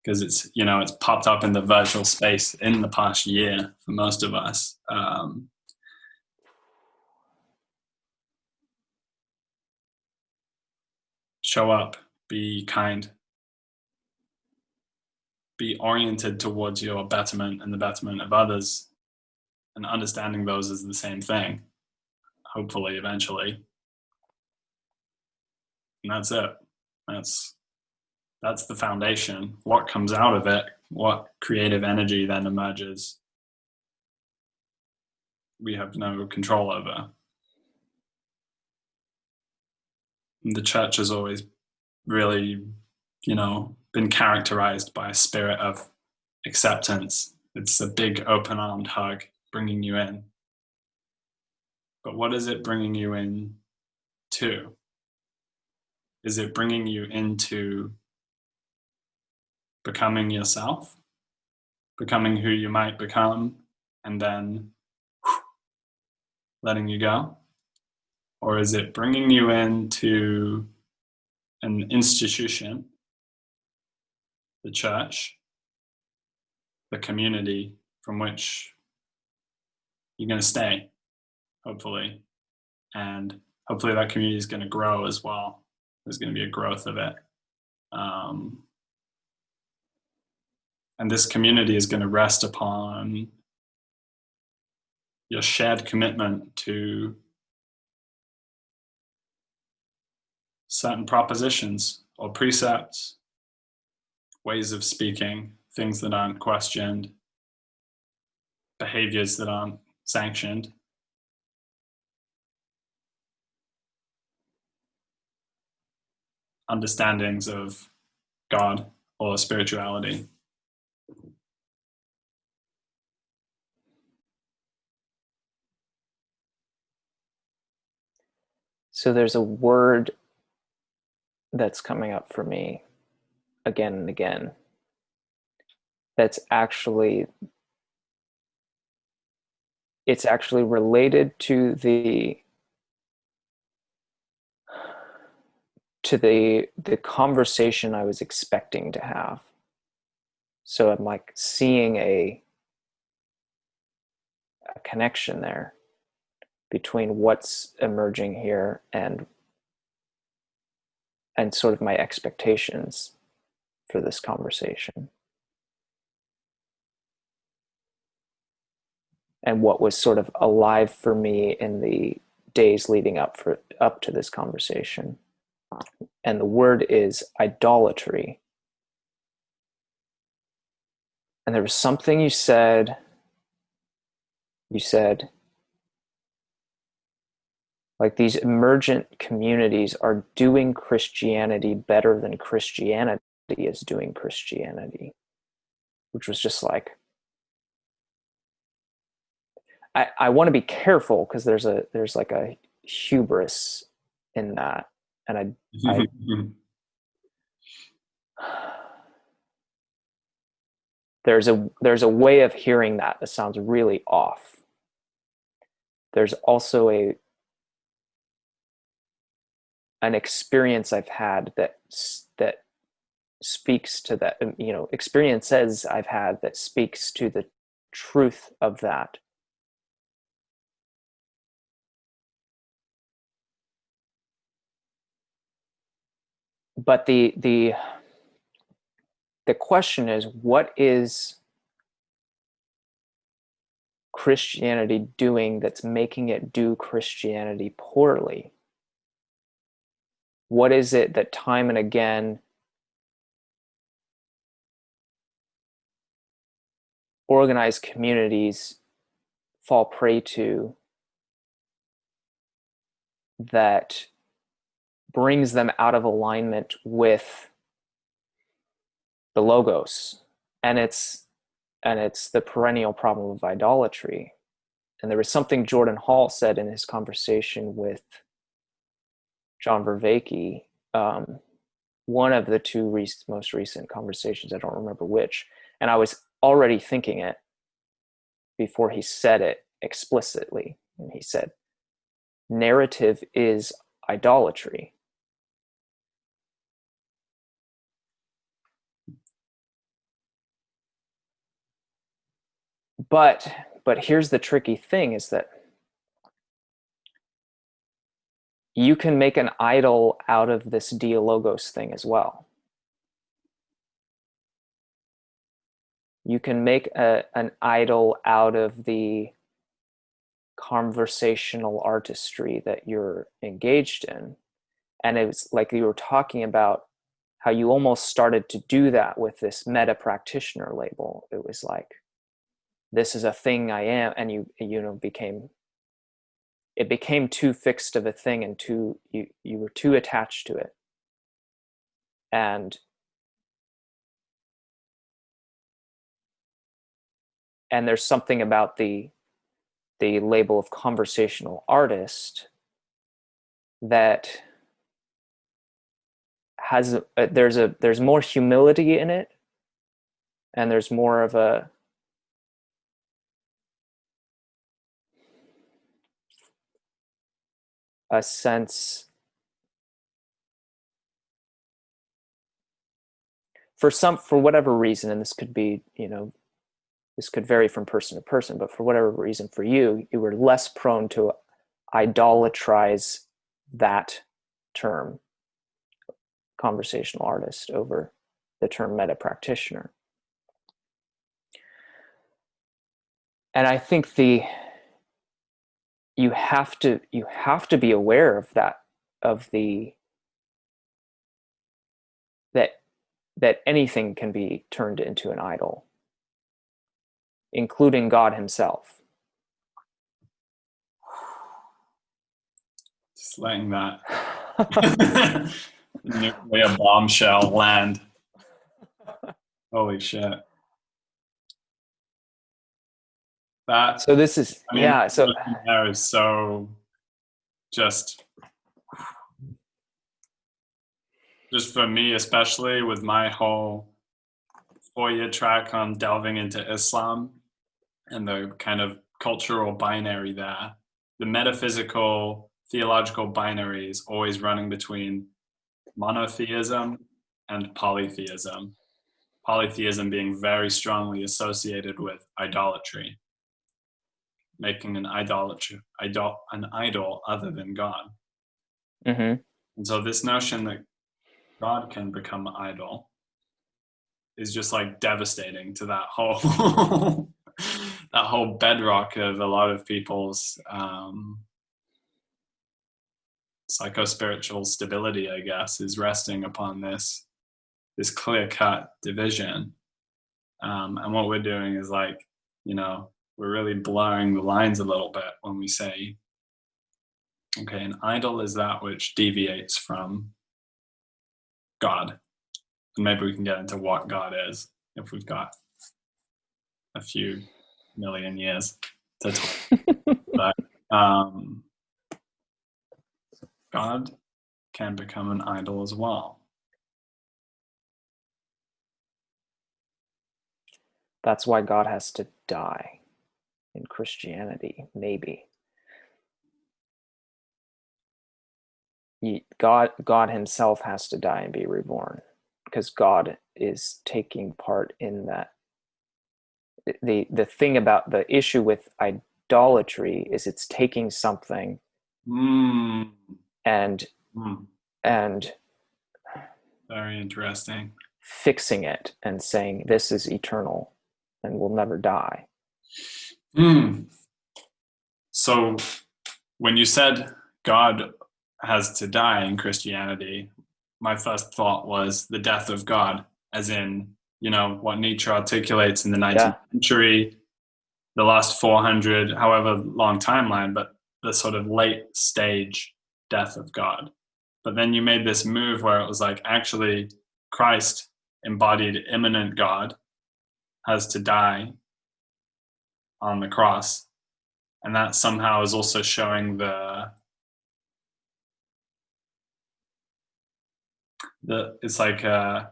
S1: because it's popped up in the virtual space in the past year for most of us. Show up, be kind, be oriented towards your betterment and the betterment of others, and understanding those as the same thing, hopefully, eventually. And that's it. That's the foundation. What comes out of it, what creative energy then emerges, we have no control over. And the church has always really, been characterized by a spirit of acceptance. It's a big open-armed hug bringing you in. But what is it bringing you in to? Is it bringing you into becoming yourself, becoming who you might become, and then letting you go? Or is it bringing you into an institution, the church, the community from which you're going to stay, hopefully, and hopefully that community is going to grow as well. There's going to be a growth of it. And this community is going to rest upon your shared commitment to certain propositions or precepts, ways of speaking, things that aren't questioned, behaviors that aren't sanctioned. Understandings of God or spirituality.
S2: So there's a word that's coming up for me again and again that's actually related to the conversation I was expecting to have. So I'm like seeing a connection there between what's emerging here and sort of my expectations for this conversation. And what was sort of alive for me in the days leading up to this conversation. And the word is idolatry. And there was something you said, like these emergent communities are doing Christianity better than Christianity is doing Christianity, which was just like, I want to be careful because there's like a hubris in that. And there's a way of hearing that sounds really off. There's also an experience I've had that speaks to that, experiences I've had that speaks to the truth of that. But the question is, what is Christianity doing that's making it do Christianity poorly? What is it that time and again organized communities fall prey to that brings them out of alignment with the logos? And it's the perennial problem of idolatry. And there was something Jordan Hall said in his conversation with John Vervaeke one of the two most recent conversations, I don't remember which, and I was already thinking it before he said it explicitly. And he said, narrative is idolatry. But here's the tricky thing, is that you can make an idol out of this dialogos thing as well. You can make an idol out of the conversational artistry that you're engaged in. And it was like you were talking about how you almost started to do that with this metapractitioner label. It was like, this is a thing I am, and you became too fixed of a thing, and you were too attached to it. And there's something about the label of conversational artist that has there's more humility in it, and there's more of a sense for whatever reason, and this could be, this could vary from person to person, but for whatever reason, for you were less prone to idolatrize that term, conversational artist, over the term metapractitioner. And I think you have to be aware of that, that anything can be turned into an idol, including God himself.
S1: Just letting that nuclear bombshell land. Holy shit.
S2: So this is, so
S1: that is so just for me, especially with my whole 4-year track on delving into Islam and the kind of cultural binary there, the metaphysical, theological binary is always running between monotheism and polytheism. Polytheism being very strongly associated with idolatry, making an idol other than God.
S2: Mm-hmm.
S1: And so this notion that God can become idol is just like devastating to that whole that whole bedrock of a lot of people's psychospiritual stability, I guess, is resting upon this clear-cut division. And what we're doing is like, we're really blurring the lines a little bit when we say, okay, an idol is that which deviates from God. And maybe we can get into what God is if we've got a few million years to talk. But God can become an idol as well.
S2: That's why God has to die in Christianity, maybe. God himself has to die and be reborn, because God is taking part in that. The thing about the issue with idolatry is it's taking something and
S1: very interesting,
S2: fixing it and saying this is eternal and will never die.
S1: So when you said God has to die in Christianity, my first thought was the death of God, as in, what Nietzsche articulates in the 19th century, the last 400, however long timeline, but the sort of late stage death of God. But then you made this move where it was like, actually, Christ, embodied immanent God, has to die on the cross. And that somehow is also showing the it's like a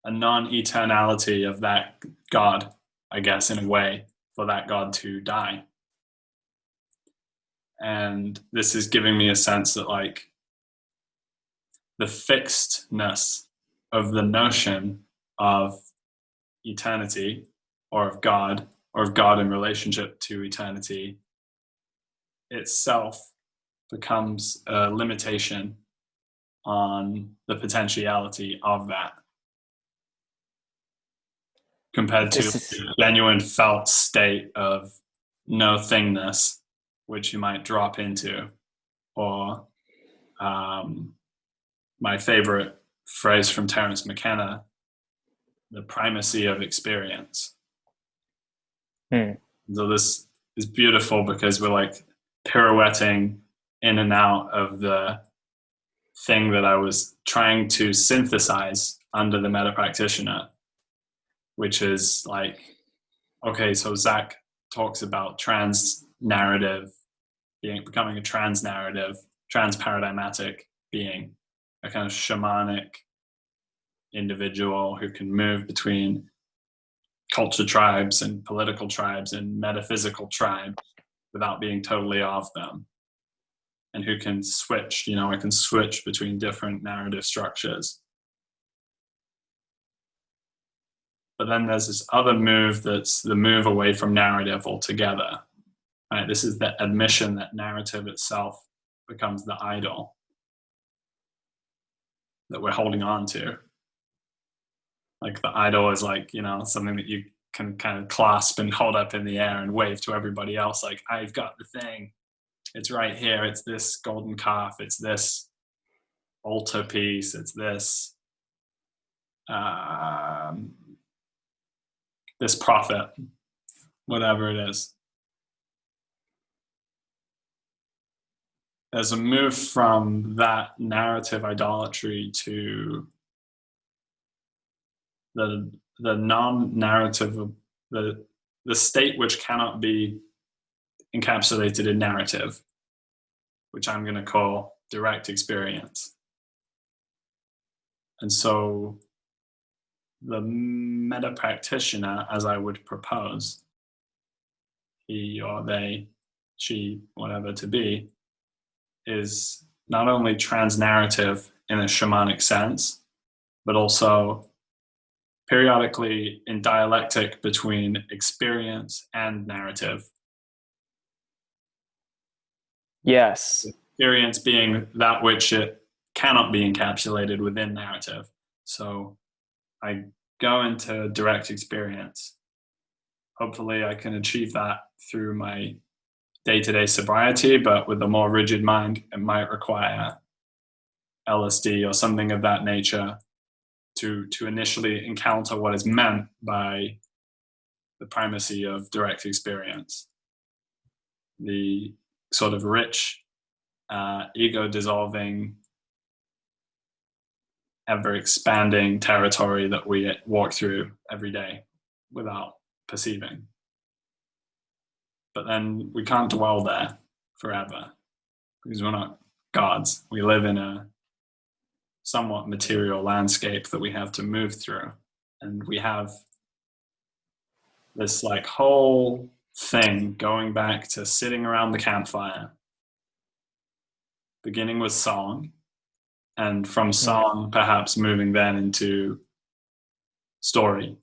S1: non-eternality of that God, I guess, in a way, for that God to die. And this is giving me a sense that like the fixedness of the notion of eternity or of God in relationship to eternity itself becomes a limitation on the potentiality of that, compared to the genuine felt state of no thingness, which you might drop into, or my favorite phrase from Terrence McKenna, the primacy of experience. So this is beautiful because we're like pirouetting in and out of the thing that I was trying to synthesize under the metapractitioner, which is like, okay, so Zach talks about trans narrative becoming a trans narrative, trans paradigmatic being, a kind of shamanic individual who can move between culture tribes and political tribes and metaphysical tribes without being totally off them, and who can switch, I can switch between different narrative structures. But then there's this other move that's the move away from narrative altogether. Right? This is the admission that narrative itself becomes the idol that we're holding on to. Like the idol is like, something that you can kind of clasp and hold up in the air and wave to everybody else. Like, I've got the thing. It's right here. It's this golden calf. It's this altar piece. It's this, this prophet, whatever it is. There's a move from that narrative idolatry to the non-narrative, the state which cannot be encapsulated in narrative, which I'm going to call direct experience. And so the metapractitioner, as I would propose, he or they, she, whatever to be, is not only trans-narrative in a shamanic sense, but also periodically in dialectic between experience and narrative.
S2: Yes.
S1: Experience being that which it cannot be encapsulated within narrative. So I go into direct experience. Hopefully I can achieve that through my day-to-day sobriety, but with a more rigid mind, it might require LSD or something of that nature to initially encounter what is meant by the primacy of direct experience. The sort of rich, ego-dissolving, ever-expanding territory that we walk through every day without perceiving. But then we can't dwell there forever because we're not gods. We live in a somewhat material landscape that we have to move through. And we have this like whole thing going back to sitting around the campfire, beginning with song, and from song perhaps moving then into story,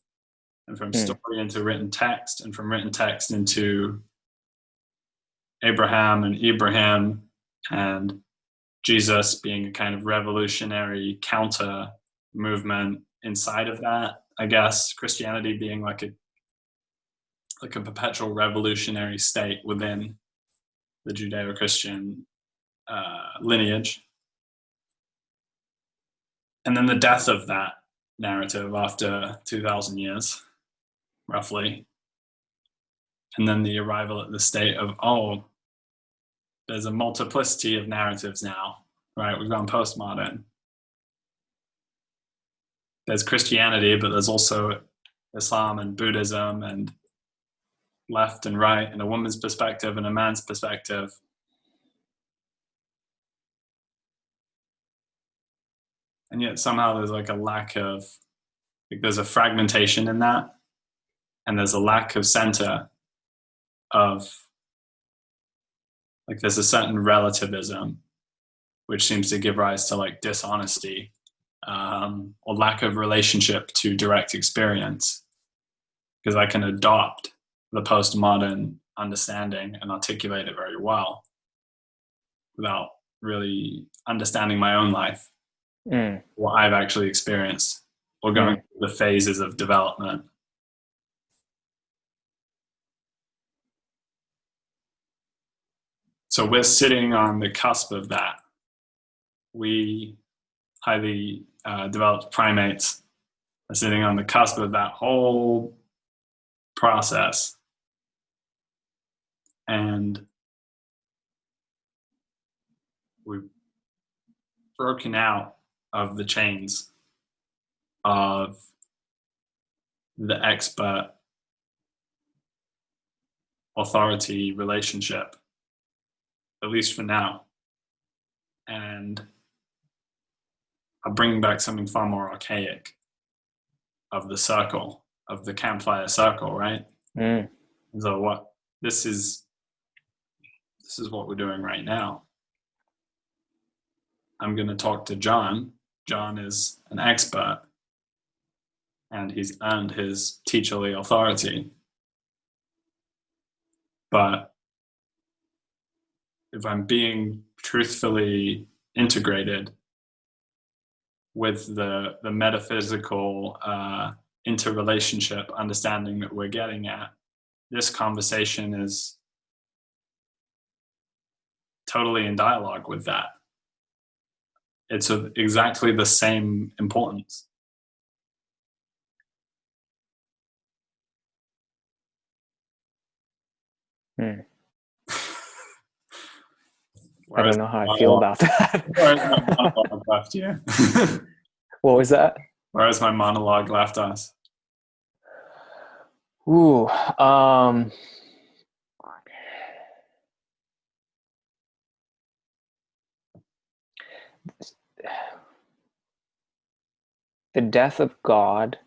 S1: and from story into written text, and from written text into Abraham and Ibrahim and Jesus being a kind of revolutionary counter movement inside of that, I guess. Christianity being like a perpetual revolutionary state within the Judeo-Christian lineage. And then the death of that narrative after 2,000 years, roughly. And then the arrival at the state of, there's a multiplicity of narratives now, right? We've gone postmodern. There's Christianity, but there's also Islam and Buddhism and left and right and a woman's perspective and a man's perspective. and yet somehow there's like a lack of, like, there's a fragmentation in that, and there's a lack of center of, like, there's a certain relativism which seems to give rise to like dishonesty, or lack of relationship to direct experience, because I can adopt the postmodern understanding and articulate it very well without really understanding my own life, what I've actually experienced, or going through the phases of development. So we're sitting on the cusp of that. We highly developed primates are sitting on the cusp of that whole process. And we've broken out of the chains of the expert authority relationship, at least for now. And I'm bringing back something far more archaic of the circle, of the campfire circle, right? So what this is what we're doing right now. I'm going to talk to John. John is an expert, and he's earned his teacherly authority. But if I'm being truthfully integrated with the metaphysical interrelationship understanding that we're getting at, this conversation is totally in dialogue with that. It's of exactly the same importance.
S2: I don't know how I feel about that.
S1: Whereas my monologue left you.
S2: What was that?
S1: Whereas my monologue left us.
S2: Ooh, the death of God.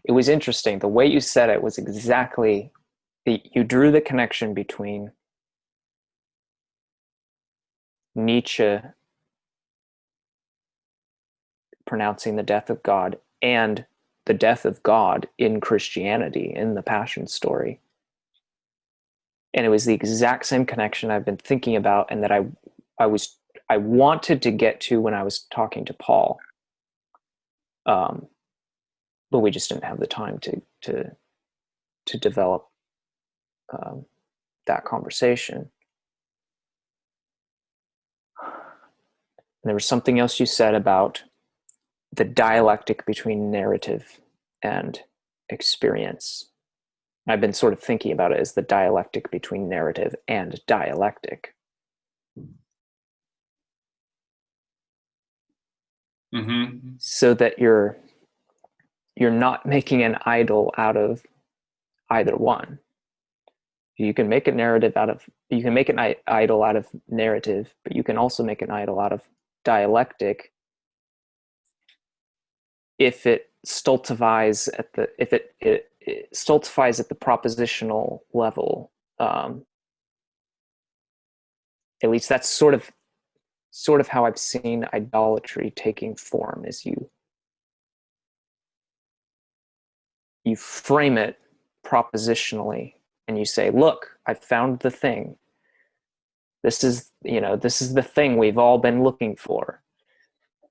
S2: It was interesting. The way you said it was exactly, you drew the connection between Nietzsche pronouncing the death of God and the death of God in Christianity, in the Passion story. And it was the exact same connection I've been thinking about, and that I wanted to get to when I was talking to Paul. But we just didn't have the time to develop that conversation. And there was something else you said about the dialectic between narrative and experience. I've been sort of thinking about it as the dialectic between narrative and dialectic. So that you're not making an idol out of either one. You can make a narrative you can make an idol out of narrative, but you can also make an idol out of dialectic if it stultifies at the it stultifies at the propositional level. At least that's sort of how I've seen idolatry taking form, is you frame it propositionally and you say, look, I found the thing. This is the thing we've all been looking for.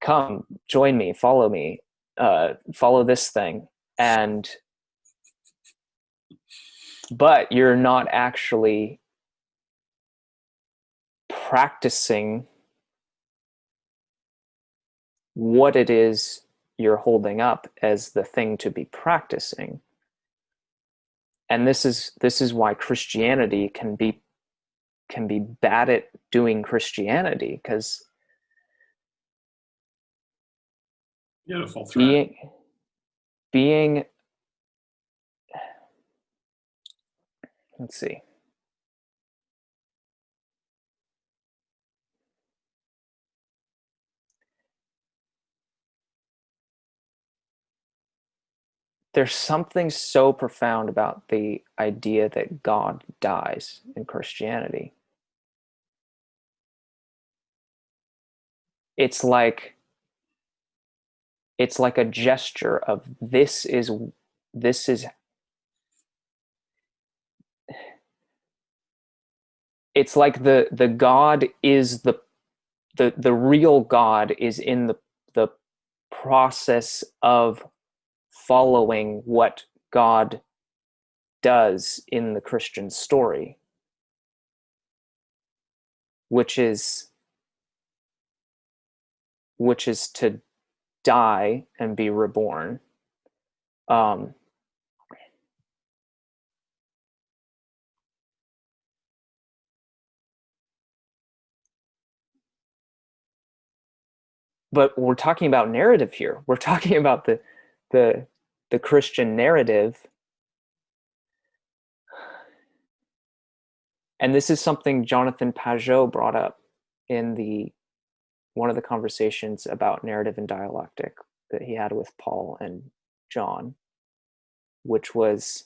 S2: Come, join me, follow me, follow this thing. But you're not actually practicing what it is you're holding up as the thing to be practicing. And this is why Christianity can be bad at doing Christianity, because
S1: beautiful thread.
S2: Being let's see. there's something so profound about the idea that God dies in Christianity. It's like a gesture of this is it's like the God is the real God is in the process of following what God does in the Christian story, which is to die and be reborn. Um, but we're talking about narrative here. We're talking about the the Christian narrative, and this is something Jonathan Pajot brought up in the one of the conversations about narrative and dialectic that he had with Paul and John, which was,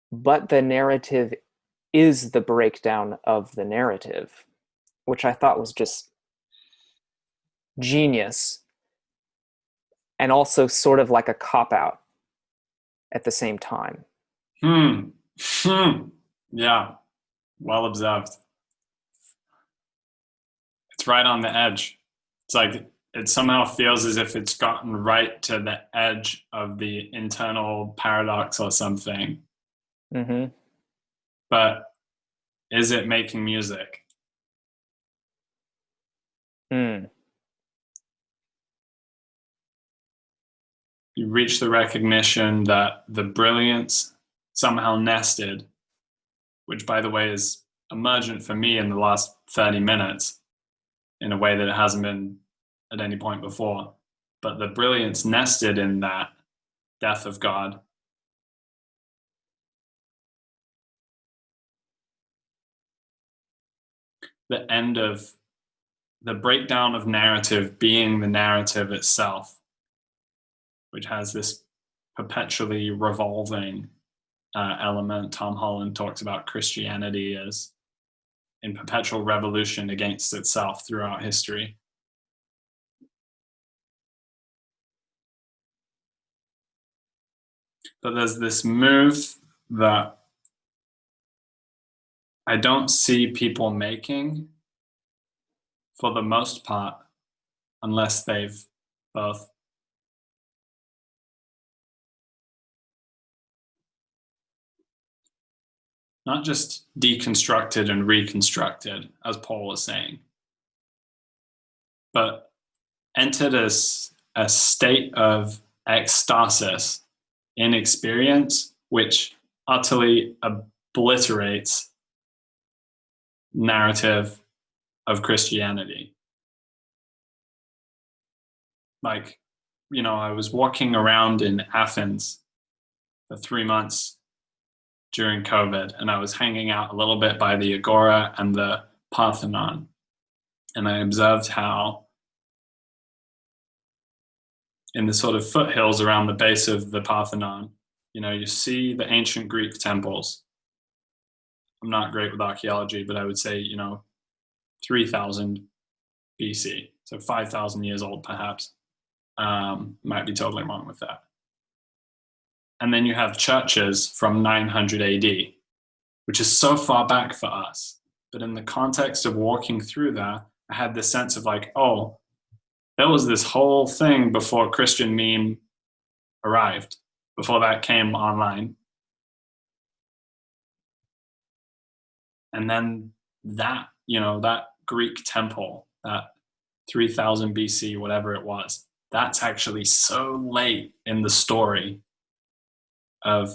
S2: but the narrative is the breakdown of the narrative, which I thought was just genius and also sort of like a cop out at the same time.
S1: Yeah, well observed. It's right on the edge. It's like it somehow feels as if it's gotten right to the edge of the internal paradox or something.
S2: Mm-hmm.
S1: But is it making music?
S2: Mm.
S1: You reach the recognition that the brilliance somehow nested, which, by the way, is emergent for me in the last 30 minutes in a way that it hasn't been at any point before. But the brilliance nested in that death of God, the end of the breakdown of narrative being the narrative itself, which has this perpetually revolving element. Tom Holland talks about Christianity as in perpetual revolution against itself throughout history. But there's this move that I don't see people making for the most part, unless they've both not just deconstructed and reconstructed, as Paul was saying, but entered a state of ecstasis in experience, which utterly obliterates narrative of Christianity. Like, I was walking around in Athens for 3 months during COVID, and I was hanging out a little bit by the Agora and the Parthenon. And I observed how in the sort of foothills around the base of the Parthenon, you see the ancient Greek temples. I'm not great with archaeology, but I would say, 3000 BC, so 5,000 years old, perhaps. Might be totally wrong with that. And then you have churches from 900 AD, which is so far back for us. But in the context of walking through that, I had this sense of like, oh, there was this whole thing before Christian meme arrived, before that came online. And then that, that Greek temple, that 3000 BC, whatever it was, that's actually so late in the story of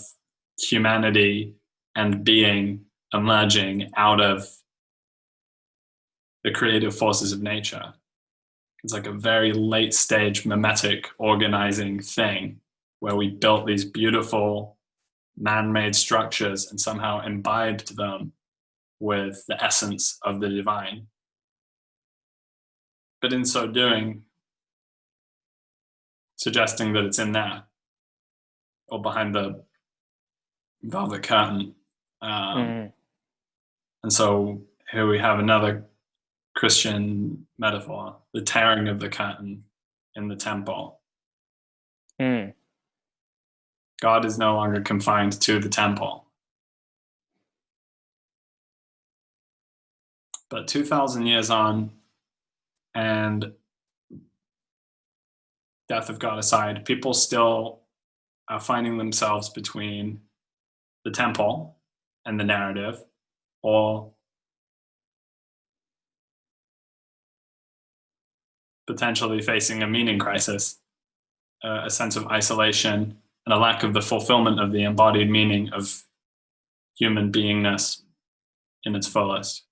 S1: humanity and being emerging out of the creative forces of nature. It's like a very late stage mimetic organizing thing where we built these beautiful man-made structures and somehow imbibed them with the essence of the divine. But in so doing, suggesting that it's in there. or behind the velvet curtain. Um,
S2: Mm.
S1: and so here we have another Christian metaphor, the tearing of the curtain in the temple.
S2: Mm.
S1: God is no longer confined to the temple. But 2,000 years on, and death of God aside, people still are finding themselves between the temple and the narrative, or potentially facing a meaning crisis, a sense of isolation, and a lack of the fulfillment of the embodied meaning of human beingness in its fullest.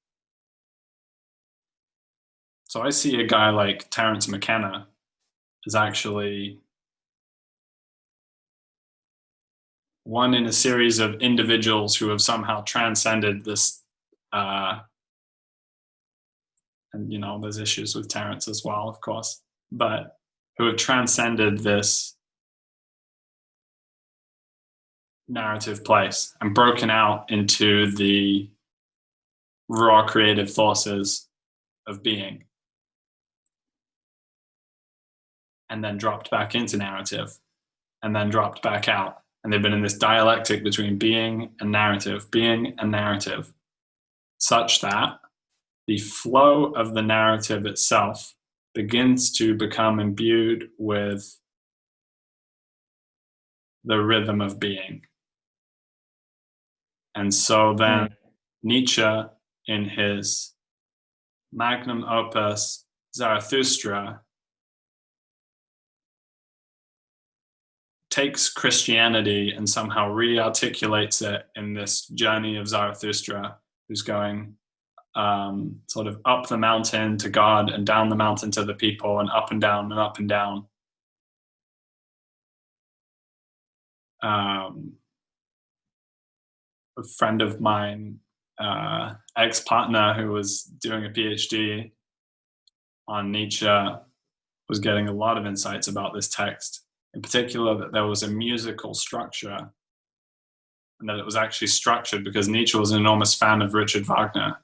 S1: So I see a guy like Terrence McKenna as actually one in a series of individuals who have somehow transcended this. And, you know, there's issues with Terrence as well, of course, but who have transcended this narrative place and broken out into the raw creative forces of being, and then dropped back into narrative, and then dropped back out. And they've been in this dialectic between being and narrative, such that the flow of the narrative itself begins to become imbued with the rhythm of being. And so then Nietzsche, in his magnum opus, Zarathustra, takes Christianity and somehow re-articulates it in this journey of Zarathustra, who's going sort of up the mountain to God and down the mountain to the people and up and down and up and down. A friend of mine, ex-partner who was doing a PhD on Nietzsche, was getting a lot of insights about this text. In particular, that there was a musical structure, and that it was actually structured because Nietzsche was an enormous fan of Richard Wagner,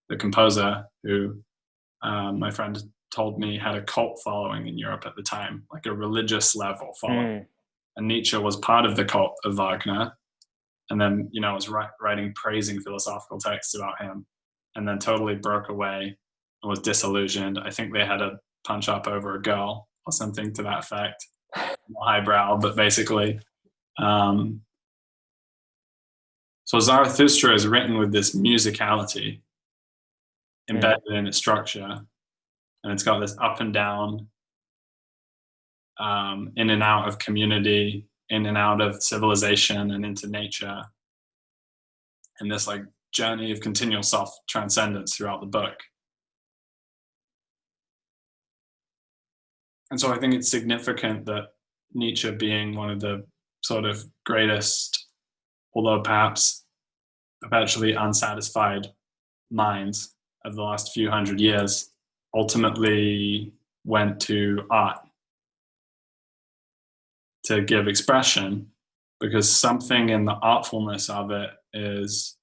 S1: the composer, who my friend told me had a cult following in Europe at the time, like a religious level following. And Nietzsche was part of the cult of Wagner, and then, you know, was writing praising philosophical texts about him, and then totally broke away and was disillusioned. I think they had a punch up over a girl or something to that effect. Highbrow, but basically. So Zarathustra is written with this musicality embedded in its structure, and it's got this up and down, in and out of community, in and out of civilization and into nature, and this like journey of continual self-transcendence throughout the book. And so I think it's significant that Nietzsche, being one of the sort of greatest, although perhaps perpetually unsatisfied minds of the last few hundred years, ultimately went to art to give expression, because something in the artfulness of it is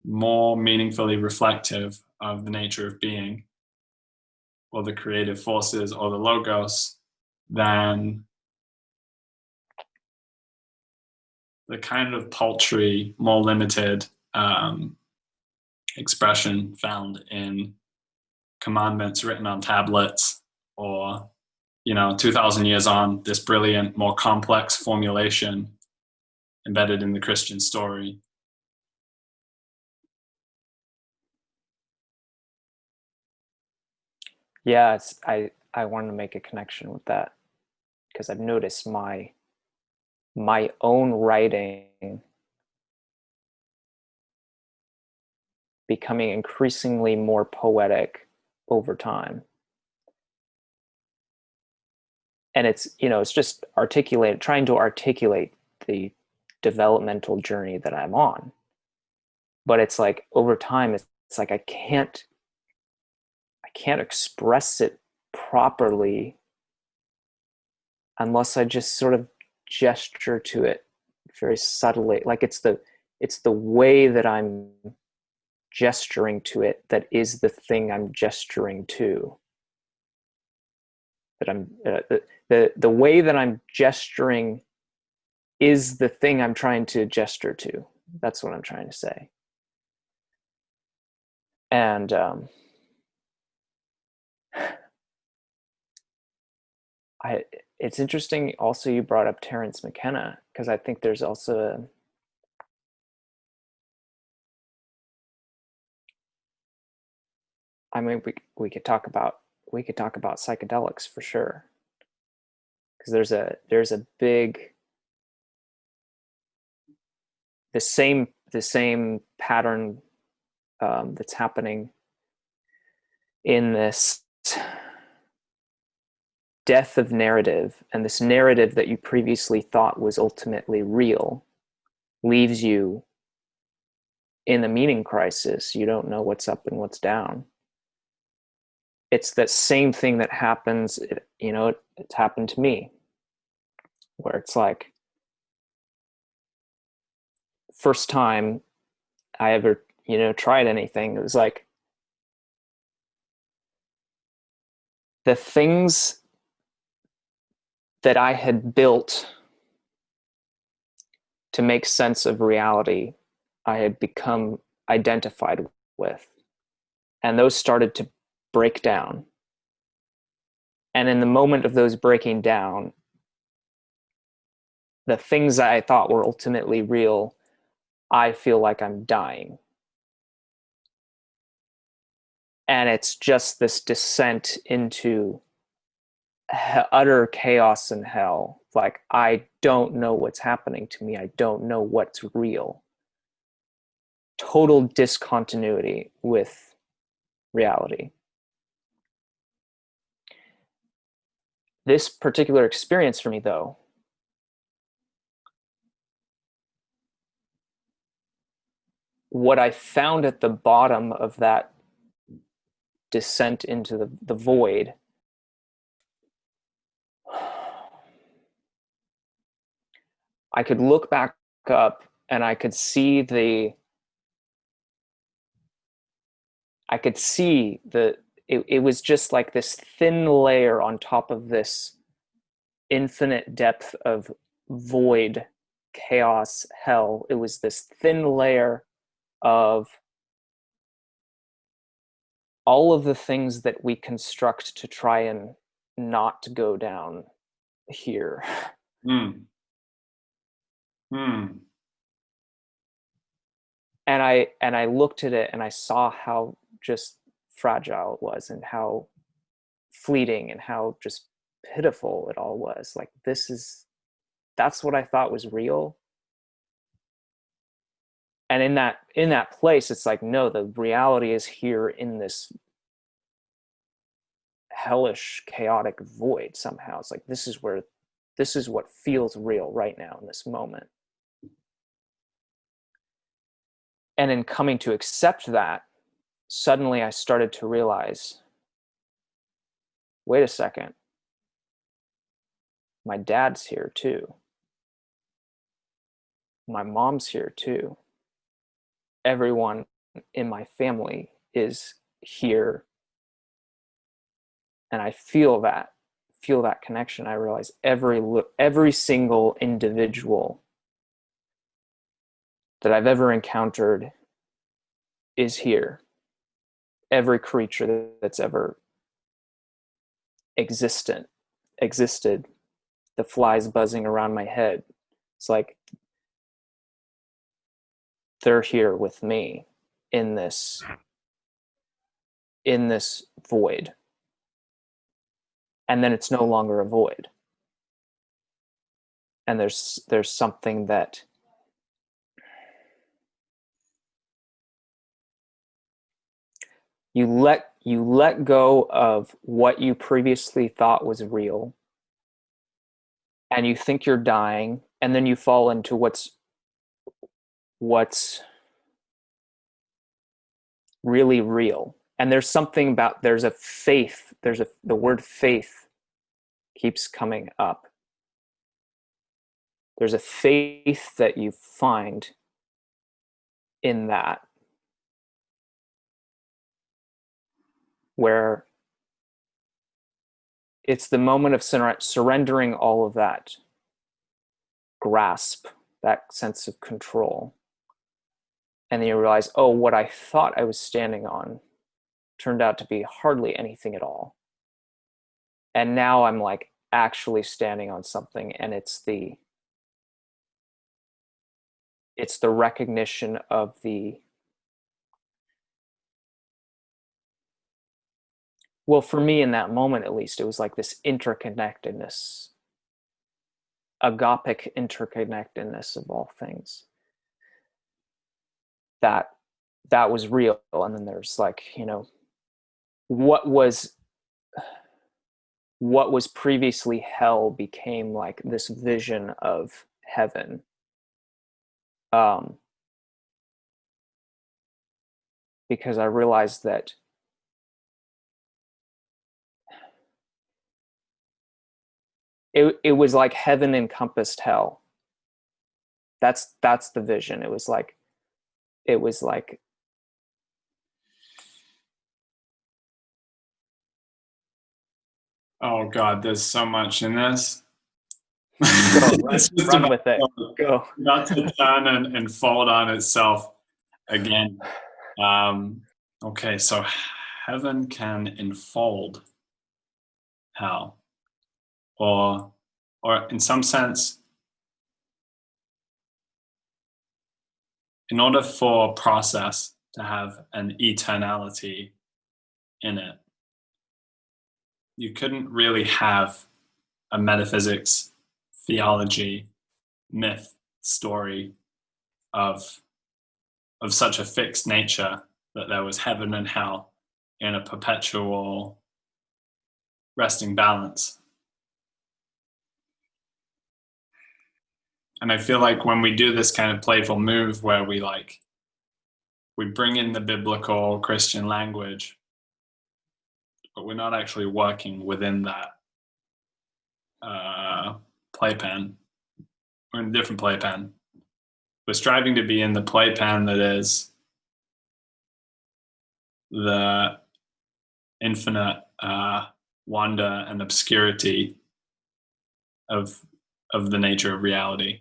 S1: more meaningfully reflective of the nature of being, or the creative forces, or the logos, than the kind of paltry, more limited expression found in commandments written on tablets, or, you know, 2,000 years on, this brilliant, more complex formulation embedded in the Christian story.
S2: Yeah, I wanted to make a connection with that because I've noticed my own writing becoming increasingly more poetic over time. And it's, you know, it's just trying to articulate the developmental journey that I'm on. But it's like over time, it's like I can't express it properly unless I just sort of gesture to it very subtly. Like it's the way that I'm gesturing to it that is the thing I'm gesturing to. That I'm the way that I'm gesturing is the thing I'm trying to gesture to. That's what I'm trying to say. And it's interesting also you brought up Terrence McKenna, because I think there's also I mean we could talk about psychedelics for sure, because there's a big the same pattern that's happening in this death of narrative, and this narrative that you previously thought was ultimately real leaves you in a meaning crisis. You don't know what's up and what's down. It's that same thing that happens, it's happened to me, where it's like, first time I ever, tried anything, it was like, the things that I had built to make sense of reality, I had become identified with. And those started to break down. And in the moment of those breaking down, the things that I thought were ultimately real, I feel like I'm dying. And it's just this descent into utter chaos and hell. Like, I don't know what's happening to me. I don't know what's real. Total discontinuity with reality. This particular experience for me, though, what I found at the bottom of that descent into the void, I could look back up and I could see it was just like this thin layer on top of this infinite depth of void, chaos, hell. It was this thin layer of all of the things that we construct to try and not go down here.
S1: Mm. Mm.
S2: And I looked at it and I saw how just fragile it was, and how fleeting and how just pitiful it all was. Like, that's what I thought was real. And in that place, it's like, no, the reality is here in this hellish, chaotic void somehow. It's like, this is what feels real right now in this moment. And in coming to accept that, suddenly I started to realize, wait a second, my dad's here too. My mom's here too. Everyone in my family is here. And I feel that connection. I realize every single individual that I've ever encountered is here. Every creature that's ever existed, the flies buzzing around my head. It's like, they're here with me in this void. And then it's no longer a void. And there's something that you let go of what you previously thought was real, and you think you're dying, and then you fall into what's really real. And there's something about, there's a faith, the word faith keeps coming up. there's a faith that you find in that, where it's the moment of surrendering all of that grasp, that sense of control. And then you realize, oh, what I thought I was standing on turned out to be hardly anything at all. And now I'm like actually standing on something, and it's the recognition of well, for me in that moment, at least, it was like this interconnectedness, agapic interconnectedness of all things. That was real. And then there's like, what was previously hell became like this vision of heaven. Because I realized that it was like heaven encompassed hell. That's the vision. It was like
S1: Oh God, there's so much in this.
S2: Go, run with it. Go.
S1: Not to turn and fold on itself again. Okay, so heaven can enfold hell, or in some sense, in order for process to have an eternality in it, you couldn't really have a metaphysics, theology, myth, story of such a fixed nature that there was heaven and hell in a perpetual resting balance. And I feel like when we do this kind of playful move where we bring in the biblical Christian language, but we're not actually working within that playpen. We're in a different playpen. We're striving to be in the playpen that is the infinite wonder and obscurity of the nature of reality.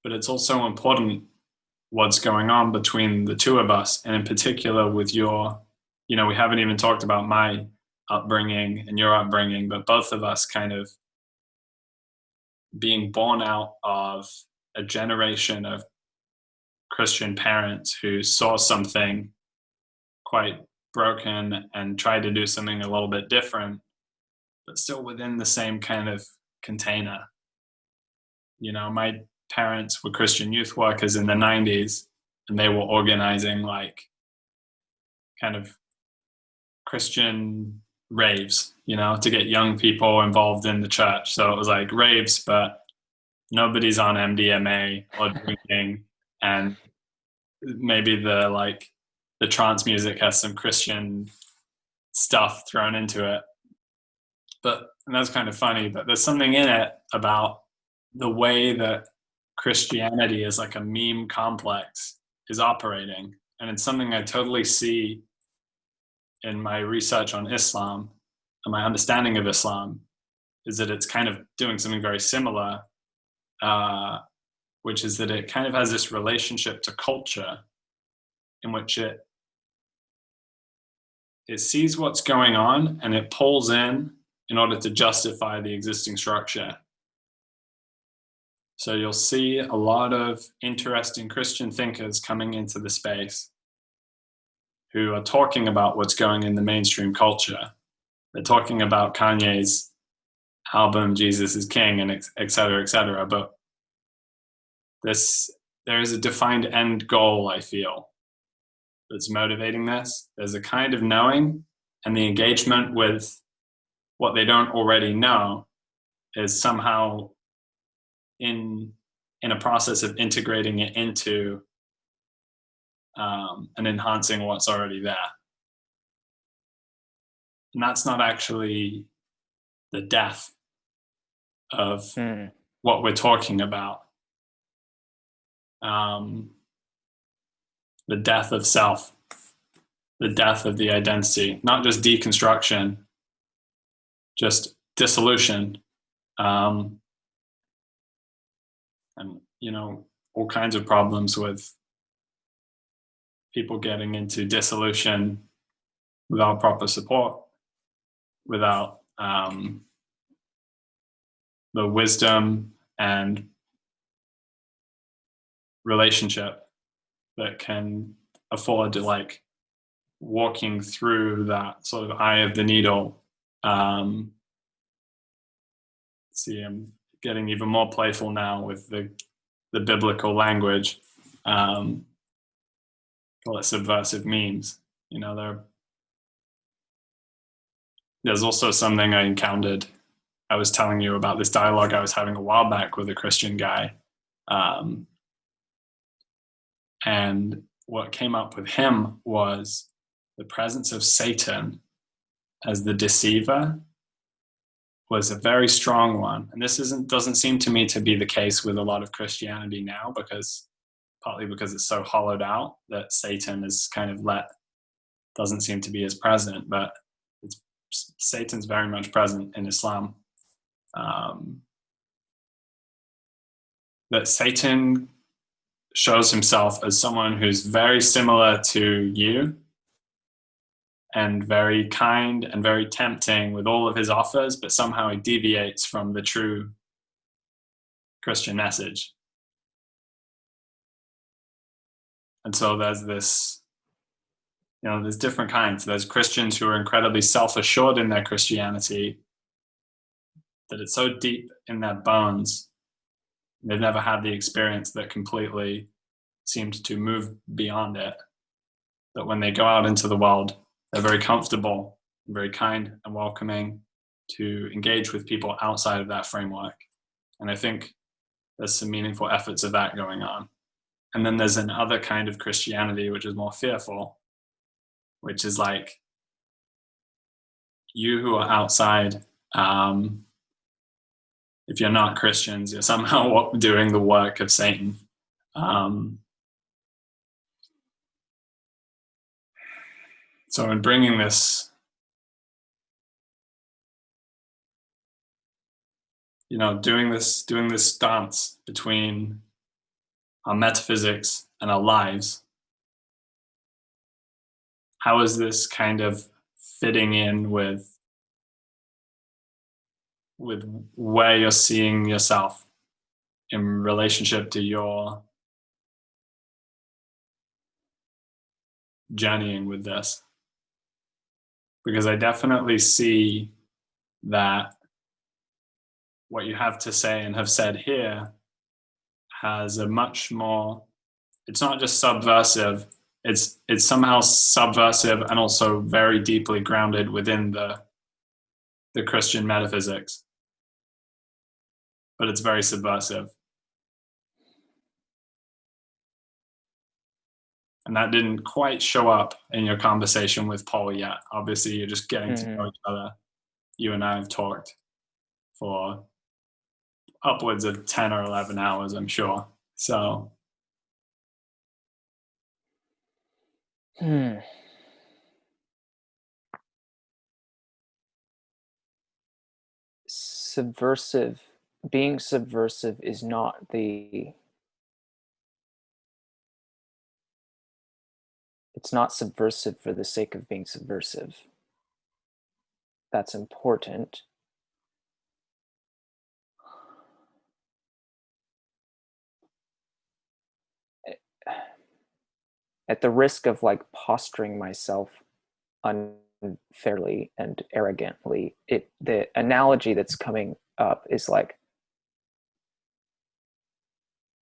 S1: But it's also important what's going on between the two of us, and in particular with your, we haven't even talked about my upbringing and your upbringing, but both of us kind of being born out of a generation of Christian parents who saw something quite broken and tried to do something a little bit different, but still within the same kind of container. My parents were Christian youth workers in the 90s, and they were organizing like kind of Christian raves, to get young people involved in the church. So it was like raves, but nobody's on MDMA or drinking, and maybe the trance music has some Christian stuff thrown into it. And that's kind of funny, but there's something in it about the way that Christianity is like a meme complex is operating. And it's something I totally see in my research on Islam and my understanding of Islam, is that it's kind of doing something very similar, which is that it kind of has this relationship to culture in which it sees what's going on and it pulls in order to justify the existing structure. So you'll see a lot of interesting Christian thinkers coming into the space who are talking about what's going in the mainstream culture. They're talking about Kanye's album, Jesus is King, and et cetera, but there is a defined end goal, I feel, that's motivating this. There's a kind of knowing, and the engagement with what they don't already know is somehow in a process of integrating it into and enhancing what's already there. And that's not actually the death of what we're talking about. The death of self, the death of the identity, not just deconstruction, just dissolution. And, all kinds of problems with people getting into dissolution without proper support, without the wisdom and relationship that can afford to, like, walking through that sort of eye of the needle. See, I'm getting even more playful now with the biblical language. Call it subversive memes. There's also something I encountered. I was telling you about this dialogue I was having a while back with a Christian guy. And what came up with him was the presence of Satan as the deceiver was a very strong one. And this doesn't seem to me to be the case with a lot of Christianity now, partly because it's so hollowed out that Satan is kind of doesn't seem to be as present, but Satan's very much present in Islam. That Satan shows himself as someone who's very similar to you and very kind and very tempting with all of his offers, but somehow he deviates from the true Christian message. And so there's there's different kinds. There's Christians who are incredibly self-assured in their Christianity, that it's so deep in their bones, they've never had the experience that completely seemed to move beyond it, that when they go out into the world, they're very comfortable, very kind and welcoming to engage with people outside of that framework. And I think there's some meaningful efforts of that going on. And then there's another kind of Christianity which is more fearful, which is like, you who are outside, if you're not Christians, you're somehow doing the work of Satan. So in bringing this, doing this dance between our metaphysics and our lives, how is this kind of fitting in with where you're seeing yourself in relationship to your journeying with this? Because I definitely see that what you have to say and have said here has a much more, it's not just subversive, it's somehow subversive and also very deeply grounded within the Christian metaphysics. But it's very subversive. And that didn't quite show up in your conversation with Paul yet. Obviously, you're just getting to know each other. You and I have talked for upwards of 10 or 11 hours, I'm sure. So.
S2: Being subversive is not it's not subversive for the sake of being subversive. That's important. At the risk of like posturing myself unfairly and arrogantly, the analogy that's coming up is like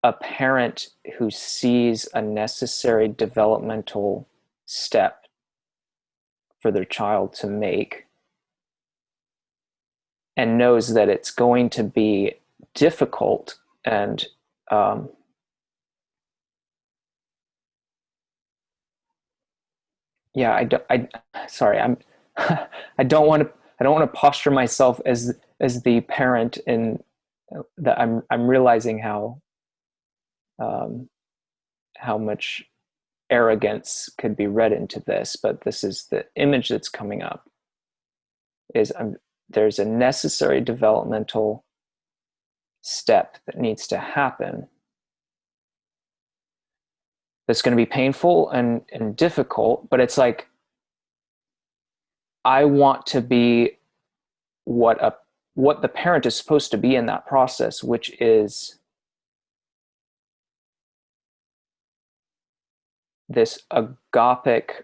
S2: a parent who sees a necessary developmental step for their child to make and knows that it's going to be difficult and I don't want to posture myself as the parent in that I'm realizing how much arrogance could be read into this, but this is the image that's coming up. Is there's a necessary developmental step that needs to happen that's going to be painful and difficult, but it's like, I want to be what the parent is supposed to be in that process, which is this agapic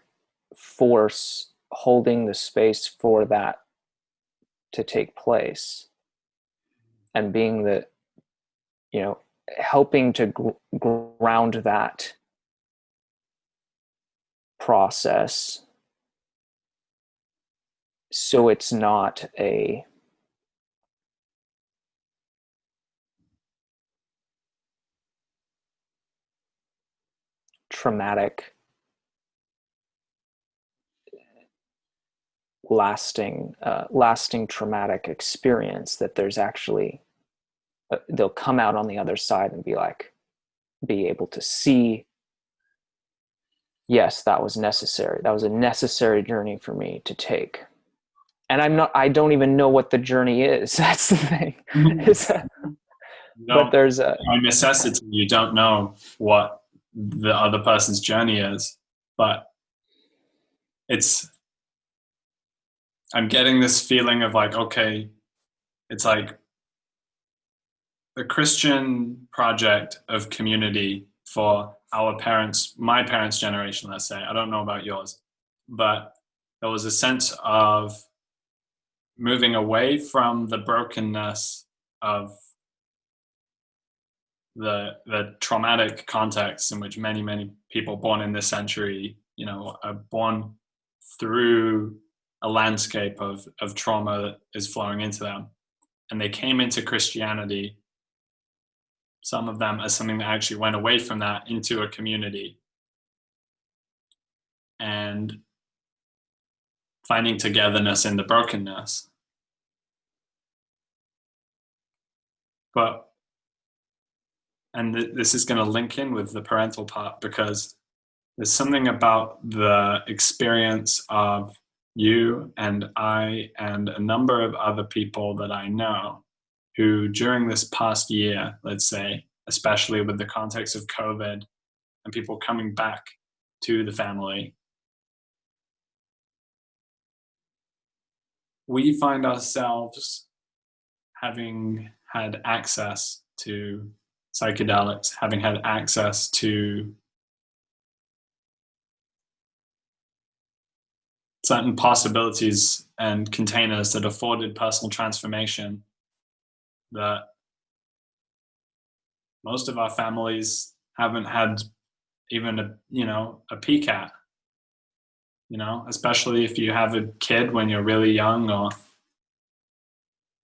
S2: force holding the space for that to take place, and being the, helping to ground that process so it's not a traumatic, lasting traumatic experience, that there's actually they'll come out on the other side and be able to see, yes, that was necessary. That was a necessary journey for me to take. And I don't even know what the journey is. That's the thing. But there's
S1: by necessity, you don't know what the other person's journey is, but I'm getting this feeling of like, okay, it's like the Christian project of community for our parents, my parents' generation, let's say. I don't know about yours, but there was a sense of moving away from the brokenness of the traumatic context in which many people born in this century, are born through a landscape of trauma that is flowing into them. And they came into Christianity, some of them, as something that actually went away from that into a community and finding togetherness in the brokenness. This is going to link in with the parental part, because there's something about the experience of you and I and a number of other people that I know who, during this past year, let's say, especially with the context of COVID and people coming back to the family, we find ourselves having had access to psychedelics, having had access to certain possibilities and containers that afforded personal transformation that most of our families haven't had even a peek at, especially if you have a kid when you're really young or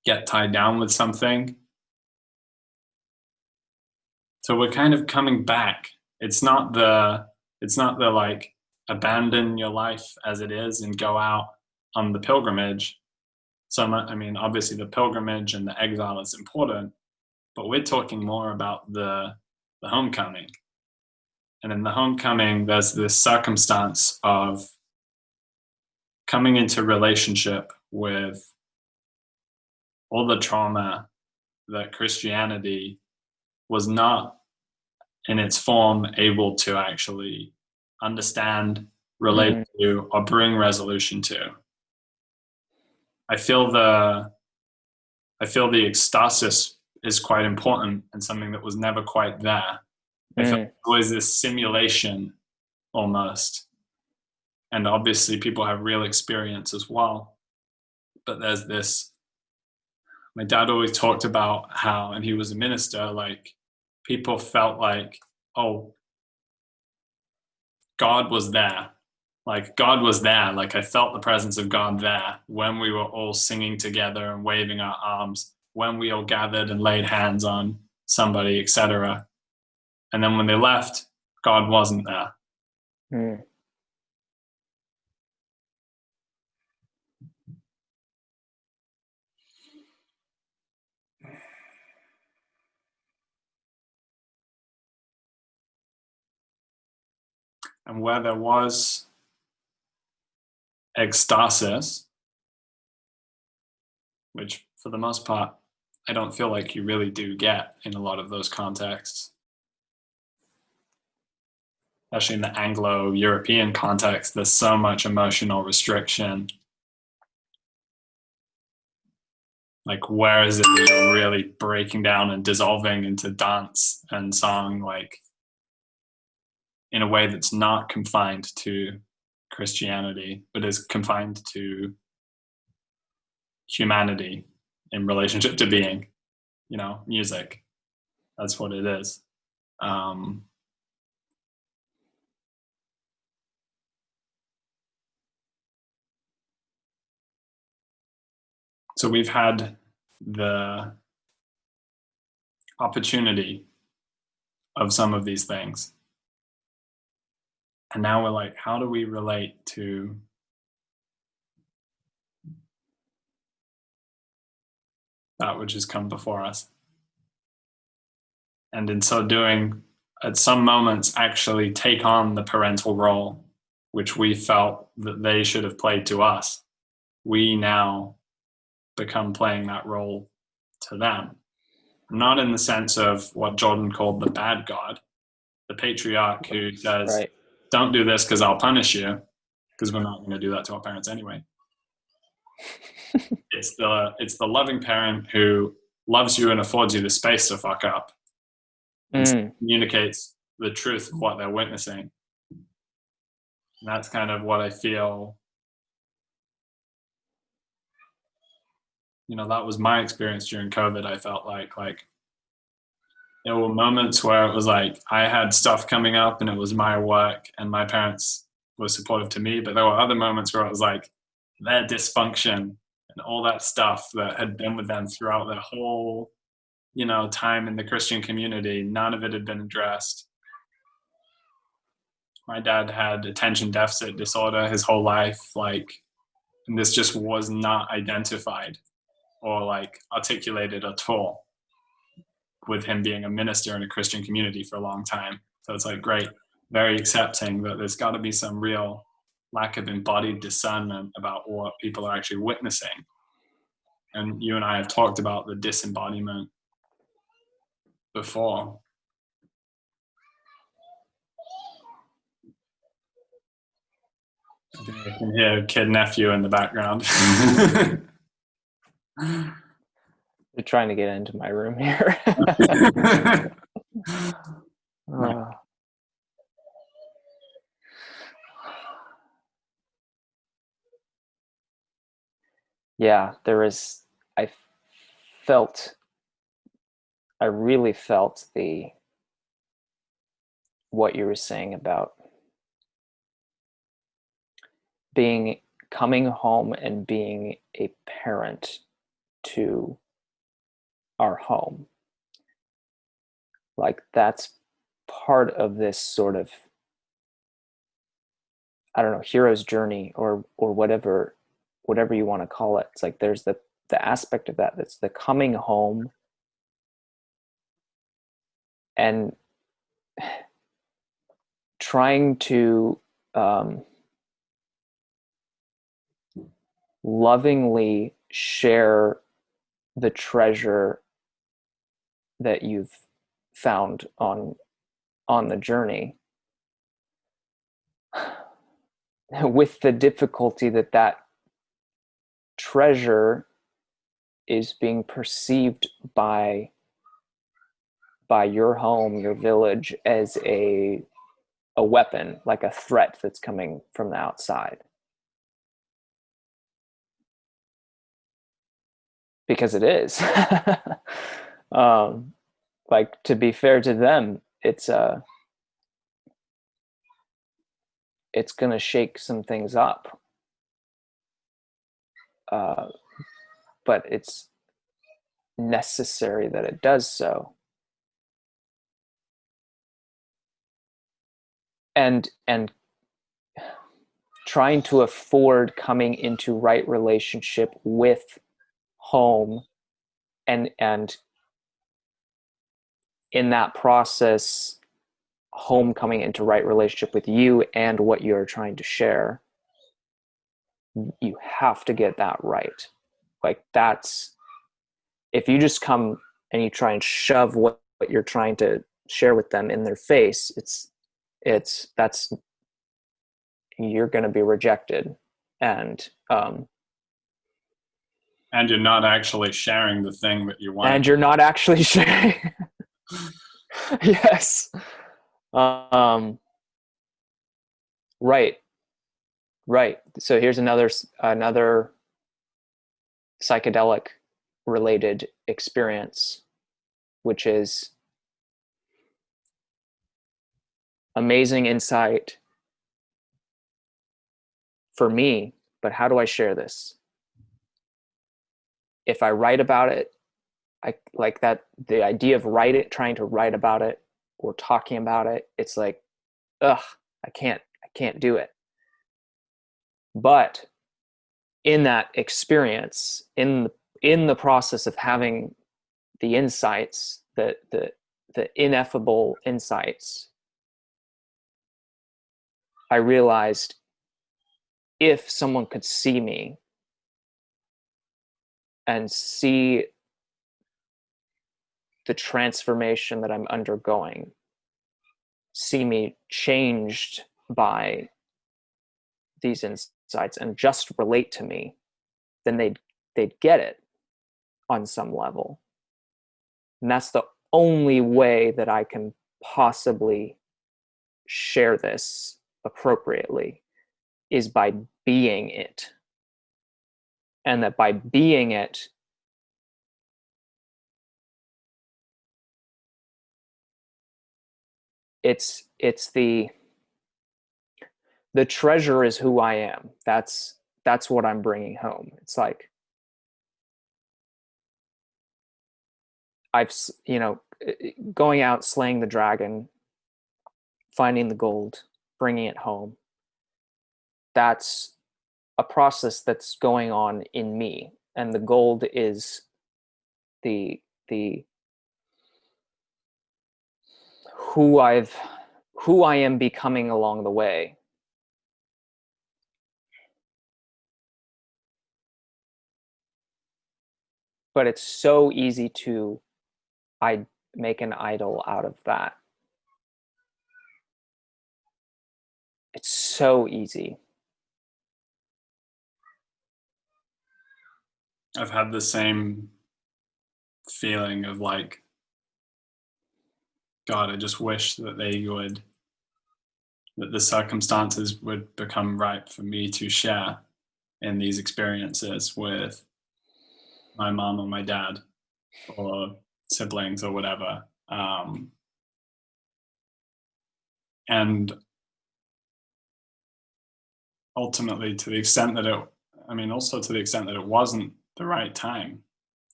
S1: get tied down with something. So we're kind of coming back. It's not the like abandon your life as it is and go out on the pilgrimage. So obviously the pilgrimage and the exile is important, but we're talking more about the homecoming. And in the homecoming, there's this circumstance of coming into relationship with all the trauma that Christianity was not in its form able to actually understand, relate to, or bring resolution to. I feel the ecstasis is quite important and something that was never quite there. I feel like always this simulation almost. And obviously people have real experience as well. But there's this, my dad always talked about how, and he was a minister, like people felt like, oh, God was there. Like God was there. Like I felt the presence of God there when we were all singing together and waving our arms, when we all gathered and laid hands on somebody, etc. And then when they left, God wasn't there. And where there was ecstasis, which for the most part, I don't feel like you really do get in a lot of those contexts, especially in the Anglo-European context, there's so much emotional restriction. Like, where is it that you're really breaking down and dissolving into dance and song, like in a way that's not confined to Christianity, but is confined to humanity in relationship to being, music. That's what it is. So we've had the opportunity of some of these things. And now we're like, how do we relate to that which has come before us? And in so doing, at some moments, actually take on the parental role, which we felt that they should have played to us. We now become playing that role to them. Not in the sense of what Jordan called the bad God, the patriarch who says, right, don't do this because I'll punish you, because we're not going to do that to our parents anyway. It's the loving parent who loves you and affords you the space to fuck up and communicates the truth of what they're witnessing. And that's kind of what I feel, that was my experience during COVID. I felt like there were moments where it was like I had stuff coming up and it was my work and my parents were supportive to me, but there were other moments where it was like their dysfunction and all that stuff that had been with them throughout their whole, time in the Christian community, none of it had been addressed. My dad had attention deficit disorder his whole life, and this just was not identified or articulated at all, with him being a minister in a Christian community for a long time. So it's great, very accepting that there's got to be some real lack of embodied discernment about what people are actually witnessing. And you and I have talked about the disembodiment before. I think I can hear kid nephew in the background.
S2: They're trying to get into my room here. Yeah, I really felt what you were saying about coming home and being a parent to our home. That's part of this sort of, I don't know, hero's journey or whatever you want to call it. It's there's the aspect of that's the coming home and trying to lovingly share the treasure that you've found on the journey, with the difficulty that treasure is being perceived by your home, your village, as a weapon, like a threat that's coming from the outside. Because it is. To be fair to them, it's going to shake some things up. But it's necessary that it does so. And trying to afford coming into right relationship with home, and in that process home coming into right relationship with you and what you're trying to share, you have to get that right. Like, that's, if you just come and you try and shove what you're trying to share with them in their face, that's, you're going to be rejected. And
S1: you're not actually sharing the thing that you want.
S2: And you're not actually sharing. Yes. Right. So here's another psychedelic related experience, which is amazing insight for me, but how do I share this? If I write about it, I like that, the idea of trying to write about it or talking about it, it's like, ugh, I can't do it. But in that experience, in the process of having the insights, the ineffable insights, I realized, if someone could see me and see the transformation that I'm undergoing, see me changed by these insights and just relate to me, then they'd get it on some level. And that's the only way that I can possibly share this appropriately, is by being it. And that by being it, it's the treasure is who I am. That's what I'm bringing home. It's like, I've, going out, slaying the dragon, finding the gold, bringing it home. That's a process that's going on in me. And the gold is the who I am becoming along the way. But it's so easy to make an idol out of that. It's so easy.
S1: I've had the same feeling of like, God, I just wish that that the circumstances would become ripe for me to share in these experiences with my mom or my dad or siblings or whatever. And ultimately, to the extent that it wasn't the right time,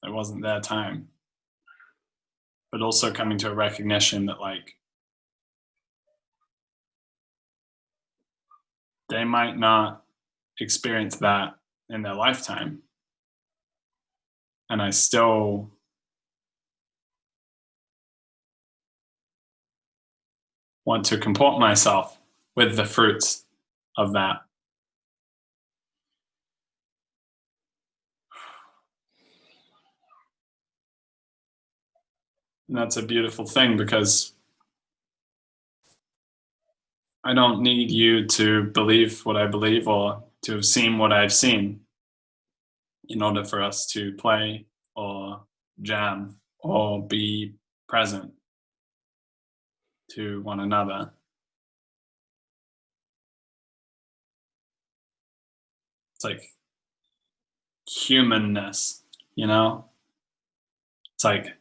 S1: it wasn't their time, but also coming to a recognition that like, they might not experience that in their lifetime. And I still want to comport myself with the fruits of that. And that's a beautiful thing, because I don't need you to believe what I believe or to have seen what I've seen in order for us to play or jam or be present to one another. It's like humanness, It's like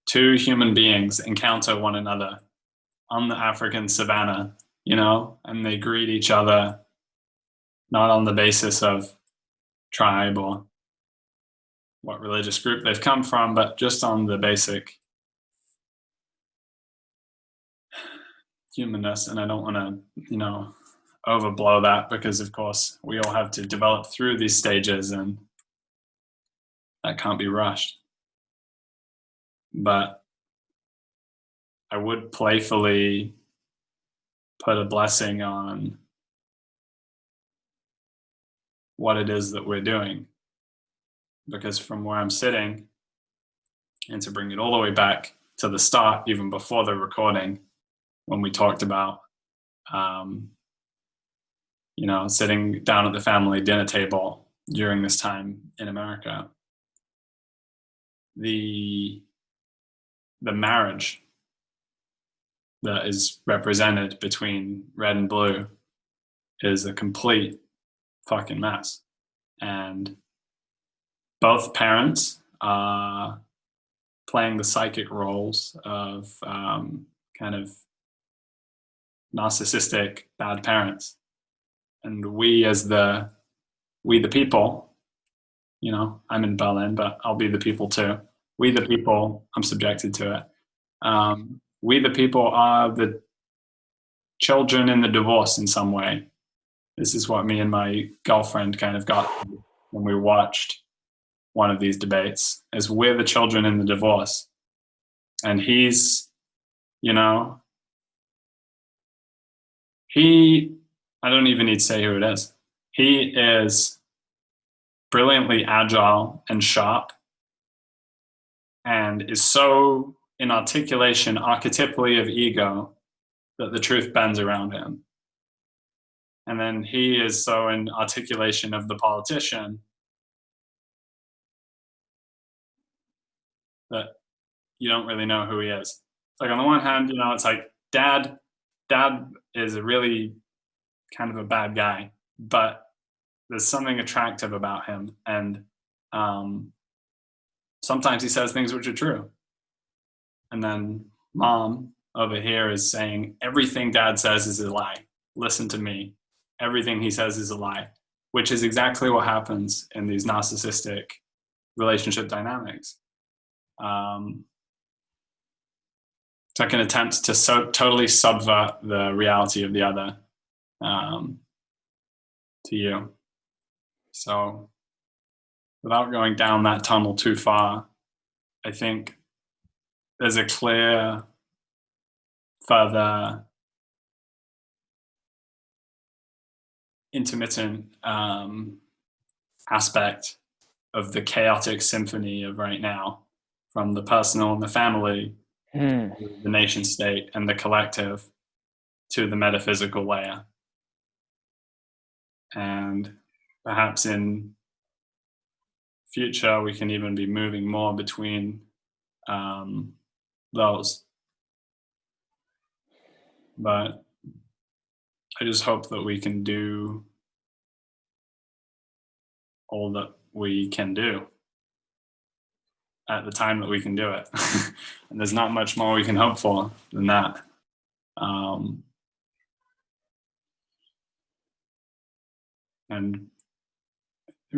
S1: two human beings encounter one another on the African savannah, and they greet each other not on the basis of tribe or what religious group they've come from, but just on the basic humanness. And I don't want to, overblow that, because of course we all have to develop through these stages and that can't be rushed. But I would playfully put a blessing on what it is that we're doing. Because from where I'm sitting, and to bring it all the way back to the start, even before the recording, when we talked about, sitting down at the family dinner table during this time in America, the marriage that is represented between red and blue is a complete fucking mess. And both parents are playing the psychic roles of kind of narcissistic bad parents. And we the people, I'm in Berlin, but I'll be the people too. We the people, I'm subjected to it. We the people are the children in the divorce in some way. This is what me and my girlfriend kind of got when we watched one of these debates, is we're the children in the divorce. And he's, I don't even need to say who it is. He is brilliantly agile and sharp and is so in articulation archetypally of ego that the truth bends around him. And then he is so in articulation of the politician that you don't really know who he is. It's like, on the one hand, it's like dad is a really kind of a bad guy, but there's something attractive about him. And sometimes he says things which are true. And then mom over here is saying, everything dad says is a lie. Listen to me. Everything he says is a lie, which is exactly what happens in these narcissistic relationship dynamics. It's like an attempt to totally subvert the reality of the other to you. So without going down that tunnel too far, I think there's a clear further intermittent aspect of the chaotic symphony of right now, from the personal and the family, the nation state and the collective, to the metaphysical layer. And perhaps in future, we can even be moving more between those. But I just hope that we can do all that we can do at the time that we can do it. And there's not much more we can hope for than that. And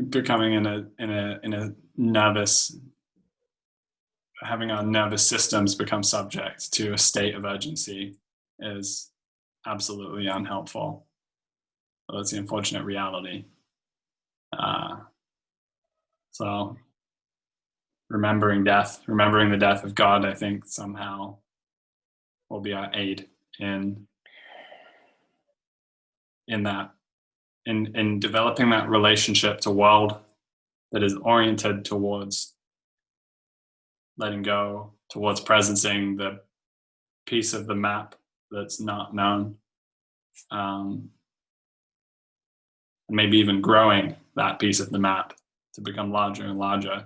S1: becoming in a nervous, having our nervous systems become subject to a state of urgency is absolutely unhelpful. Well, that's the unfortunate reality. So remembering the death of God, I think somehow will be our aid in that, in developing that relationship to world that is oriented towards letting go, towards presencing the piece of the map that's not known, and maybe even growing that piece of the map to become larger and larger,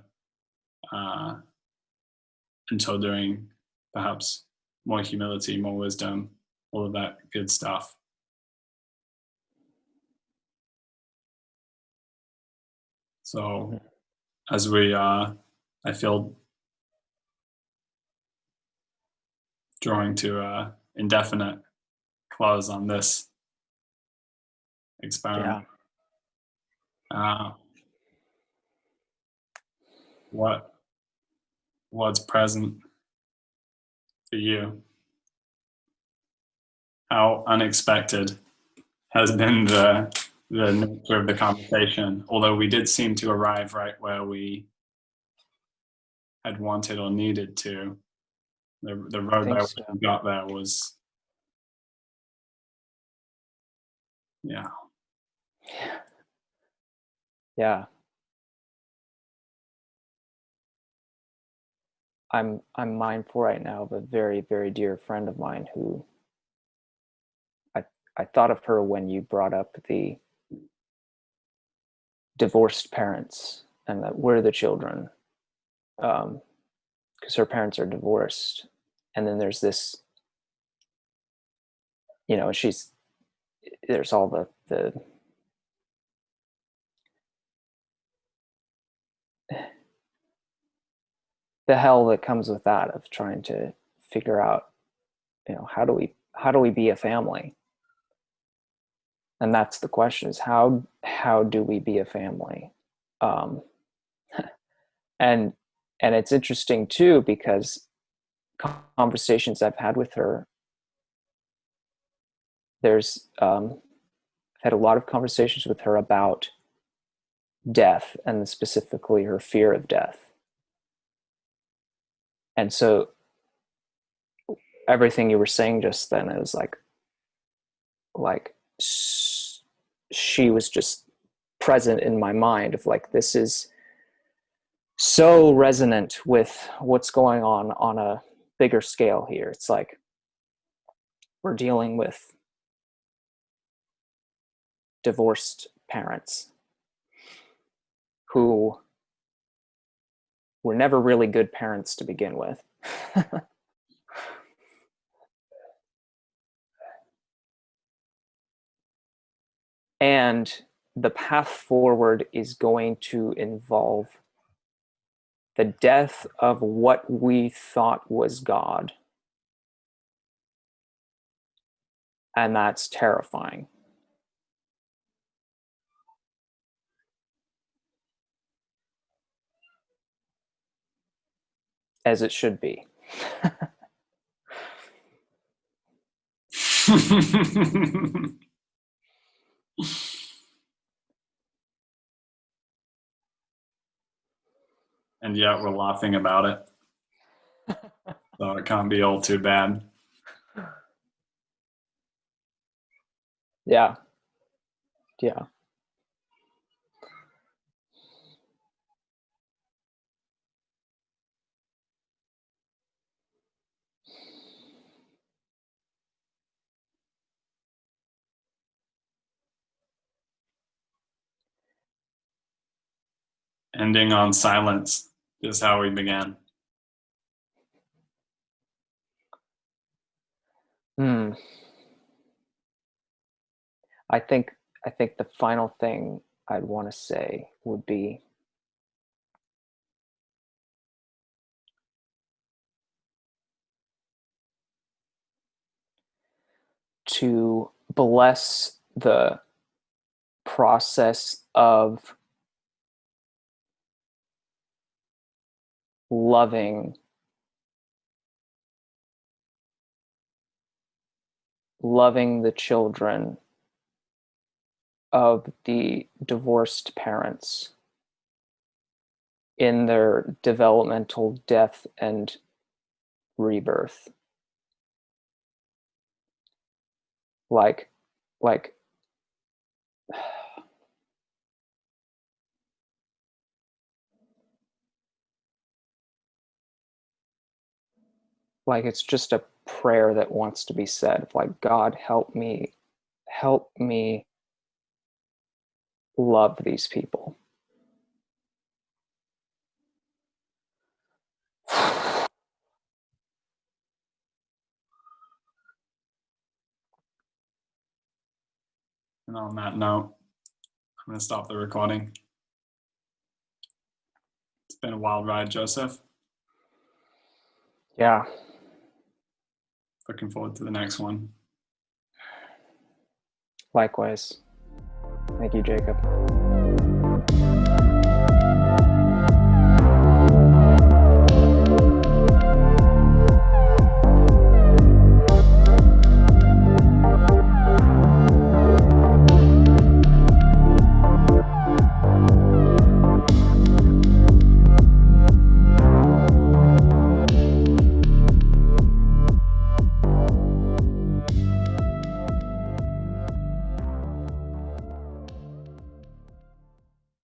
S1: until doing perhaps more humility, more wisdom, all of that good stuff. So as we, I feel, drawing to an indefinite close on this experiment. Yeah. What's present for you? How unexpected has been the nature of the conversation, although we did seem to arrive right where we had wanted or needed to. The
S2: I
S1: road by
S2: think
S1: which
S2: so.
S1: we got there was, yeah.
S2: Yeah. I'm mindful right now of a very, very dear friend of mine who I thought of her when you brought up the divorced parents and that we're the children, because her parents are divorced. And then there's this, there's all the hell that comes with that of trying to figure out, how do we be a family? And that's the question: is how do we be a family? Um, and it's interesting too, because conversations I've had with her, there's I've had a lot of conversations with her about death, and specifically her fear of death. And so everything you were saying just then is like she was just present in my mind of like, this is so resonant with what's going on a bigger scale here. It's like we're dealing with divorced parents who were never really good parents to begin with. And the path forward is going to involve the death of what we thought was God. And that's terrifying. As it should be.
S1: And yet we're laughing about it. So it can't be all too bad.
S2: Yeah. Yeah.
S1: Ending on silence is how we began.
S2: I think the final thing I'd want to say would be to bless the process of loving the children of the divorced parents in their developmental death and rebirth. Like it's just a prayer that wants to be said, like, God, help me love these people.
S1: And on that note, I'm going to stop the recording. It's been a wild ride, Joseph.
S2: Yeah.
S1: Looking forward to the next one.
S2: Likewise. Thank you, Jacob.